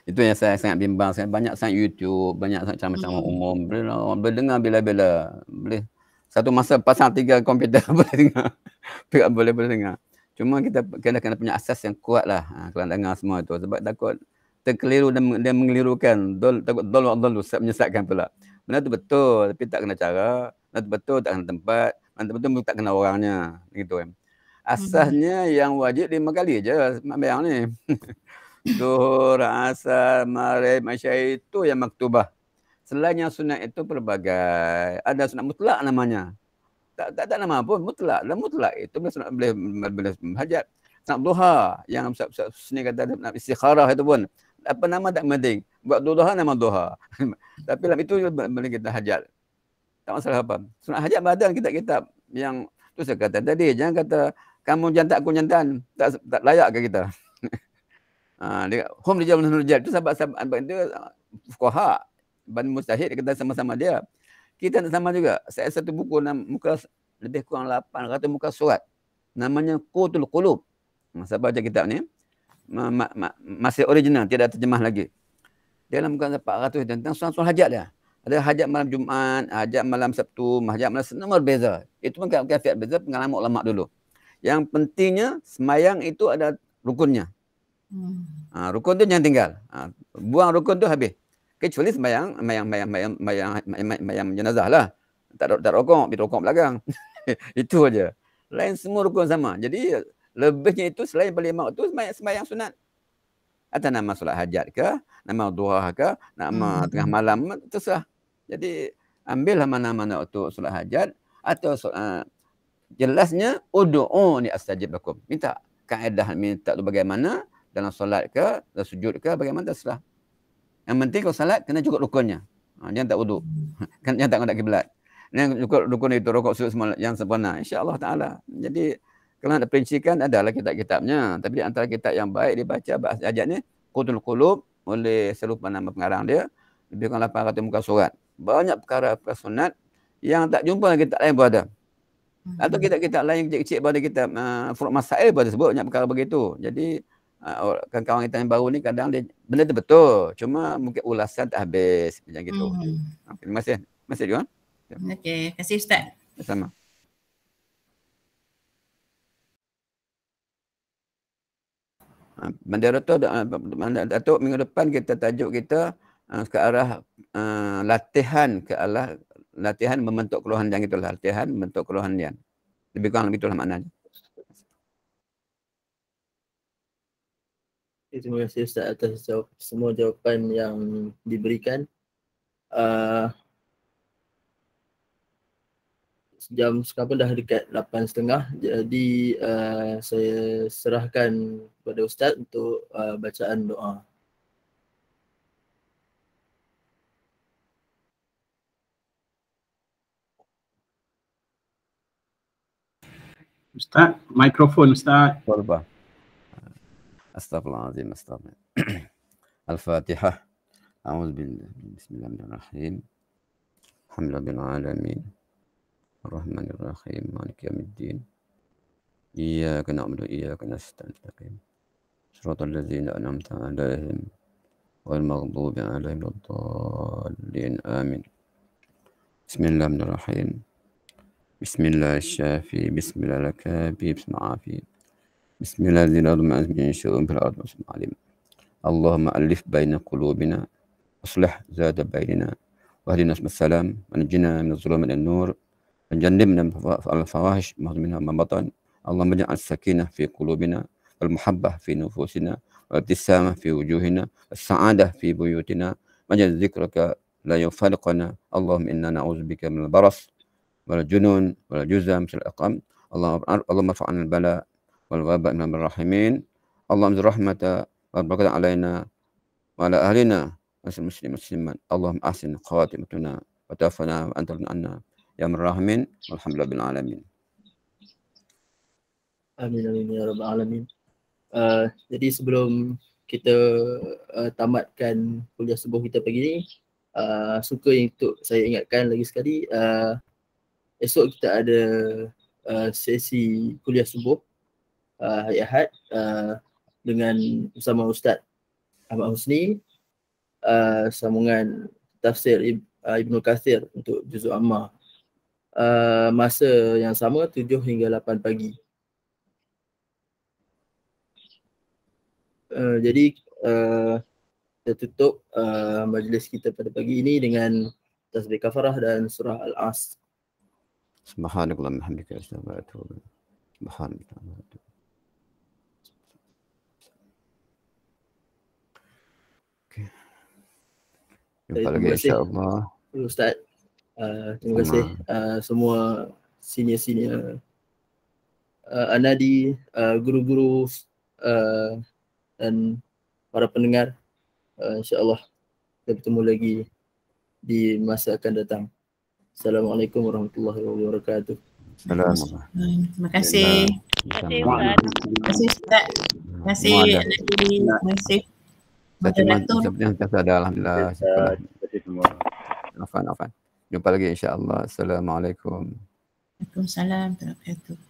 Itu yang saya sangat bimbang. Saya banyak sangat YouTube, banyak sangat ceramah-ceramah umum. Boleh dengar bila-bila. Boleh satu masa pasang 3 komputer boleh dengar. boleh dengar. Cuma kita kena punya asas yang kuat lah kalau dengar semua tu. Sebab takut terkeliru dan mengelirukan. Takut dolu menyesatkan pula. Benda tu betul tapi tak kena cara. Benda tu betul tak kena tempat. Benda tu betul tak kena orangnya. Gitu kan. Asasnya yang wajib 5 kali je sembahyang ni. Zuhur, asar, maghrib, isya itu yang maktubah. Selain yang sunat itu pelbagai. Ada sunat mutlak namanya. Tak nama pun mutlak. Dan mutlak itu sunat boleh hajat. Sunat duha yang Ustaz sini kata nak istikharah itu pun. Apa nama tak penting. Buat duha nama duha. Tapi dalam itu boleh kita hajat. Tak masalah apa. Sunat hajat badan kitab-kitab yang tu saya kata tadi, jangan kata kamu jantan aku jantan. Tak layak ke kita. Hum rijal wa rijal itu sahabat-sahabat dia fuqaha Bani Mustahid kata sama-sama dia. Kita nak sama juga. Saya satu buku muka lebih kurang 800 muka surat. Namanya Qutul Qulub. Saya baca kitab ni. Masih original, tidak terjemah lagi. Dia dalam muka 400 tentang soal hajat dia. Ada hajat malam Jumaat, hajat malam Sabtu, hajat malam Senin berbeza. Itu pun kafiat beza pengalaman ulama dulu. Yang pentingnya semayang itu ada rukunnya. Rukun tu jangan tinggal. Buang rukun tu habis. Kecuali sembahyang jenazah lah. Tak rokok, pergi rokok belakang. Itu aja. Lain semua rukun sama. Jadi lebihnya itu selain pada 5 waktu sembahyang sunat. Atau nama solat hajat ke, nama duha ke, nama tengah malam, terserah. Jadi ambillah mana-mana waktu solat hajat atau jelasnya ud'u ni astajib lakum. Minta kaedah minta tu bagaimana? Dalam solat ke, dalam sujud ke, bagaimana terserah. Yang penting kalau solat, kena cukup rukunnya. Jangan tak wudu. Jangan tak menghadap kiblat. Yang cukup rukun itu, rukuk sujud semua yang sempurna. InsyaAllah ta'ala. Jadi, kalau nak perincikan, adalah kitab-kitabnya. Tapi di antara kitab yang baik dibaca, bahasa ajat ni, Qutul Qulub, oleh saya lupa nama pengarang dia, lebih kurang 800 muka surat. Banyak perkara-perkara sunat yang tak jumpa dalam kitab lain pun ada. Atau kitab-kitab lain kecil-kecil pada kitab Furu' Masail pun sebut banyak perkara begitu. Jadi, kawan-kawan kita yang baru ni kadang dia benda tu betul, cuma mungkin ulasan tak habis macam gitu. Terima kasih. Terima kasih juga. Okey, terima kasih Ustaz. Sama. Datuk minggu depan kita tajuk kita ke arah latihan membentuk keluhan yang itulah, latihan membentuk keluhan yang lebih kurang itulah maknanya. Terima kasih Ustaz atas semua jawapan yang diberikan. Jam sekarang pun dah dekat 8.30. Jadi saya serahkan kepada Ustaz untuk bacaan doa. Ustaz, mikrofon Ustaz. Berubah. Astaghfirullahaladzim. Al-Fatihah. A'udzubillah. Bismillahirrahmanirrahim. Alhamdulillahil alamin. Ar-Rahmanir-Rahim. Maliki yaumiddin. Iyyaka na'budu wa iyyaka nasta'in. Shiratal ladzina an'amta 'alaihim ghairil maghdubi 'alaihim waladdallin. Amin. Bismillahirrahmanirrahim. Bismillahirrahmanirrahim. Bismillahirrahmanirrahim. Bismillahirrahmanirrahim. Bismillahirrahmanirrahim. Min syarri ma alim. Allahumma alif baina qulubina aslih zata bainana wahdina bis-salam wa najjina min adh-dhulumati an-nur wa jannibna al-fawahish ma minha ma batan. Allahumma ij'al sakinah fi qulubina wal muhabbah fi nufusina wal ibtisamah fi wujuhina was sa'adah fi buyutina waj'al dhikraka la yufariquna. Allahumma inna na'udzubika min al-baras wal junun wal juzam fil aqam. Allahumma fa'alna al-bala wal waba' min ar-rahimin. Allahumma rahmata wa barakatan alaina wa ala ahlina musliman. Allahumma ahsin khatimatuna wa tawaffana wa anta anna ya ar-rahimin walhamdulillahi bil alamin. Amin amin ya rabbal alamin. Jadi sebelum kita tamatkan kuliah subuh kita pagi ni, suka untuk saya ingatkan lagi sekali, esok kita ada sesi kuliah subuh hari Ahad dengan bersama Ustaz Ahmad Husni, sambungan tafsir Ibnu Kathir untuk juzuk Ammah. Masa yang sama 7 hingga 8 pagi. Jadi kita tutup majlis kita pada pagi ini dengan tasbih kafarah dan surah Al-As. Subhanakallahumma hamdika asyhadu an la ilaha illa anta astaghfiruka wa atubu ilaik. Subhanallah. Jumpa lagi insya-Allah. Ustaz. Terima kasih semua senior-senior Anadi, guru-guru dan para pendengar. InsyaAllah kita bertemu lagi di masa akan datang. Assalamualaikum warahmatullahi wabarakatuh. Assalamualaikum. Terima kasih. Terima kasih Ustaz. Terima kasih Anadi. Terima kasih moderator. Yang ada alhamdulillah. Terima kasih semua. Afan. Jumpa lagi insya-Allah. Assalamualaikum. Waalaikumsalam warahmatullahi wabarakatuh.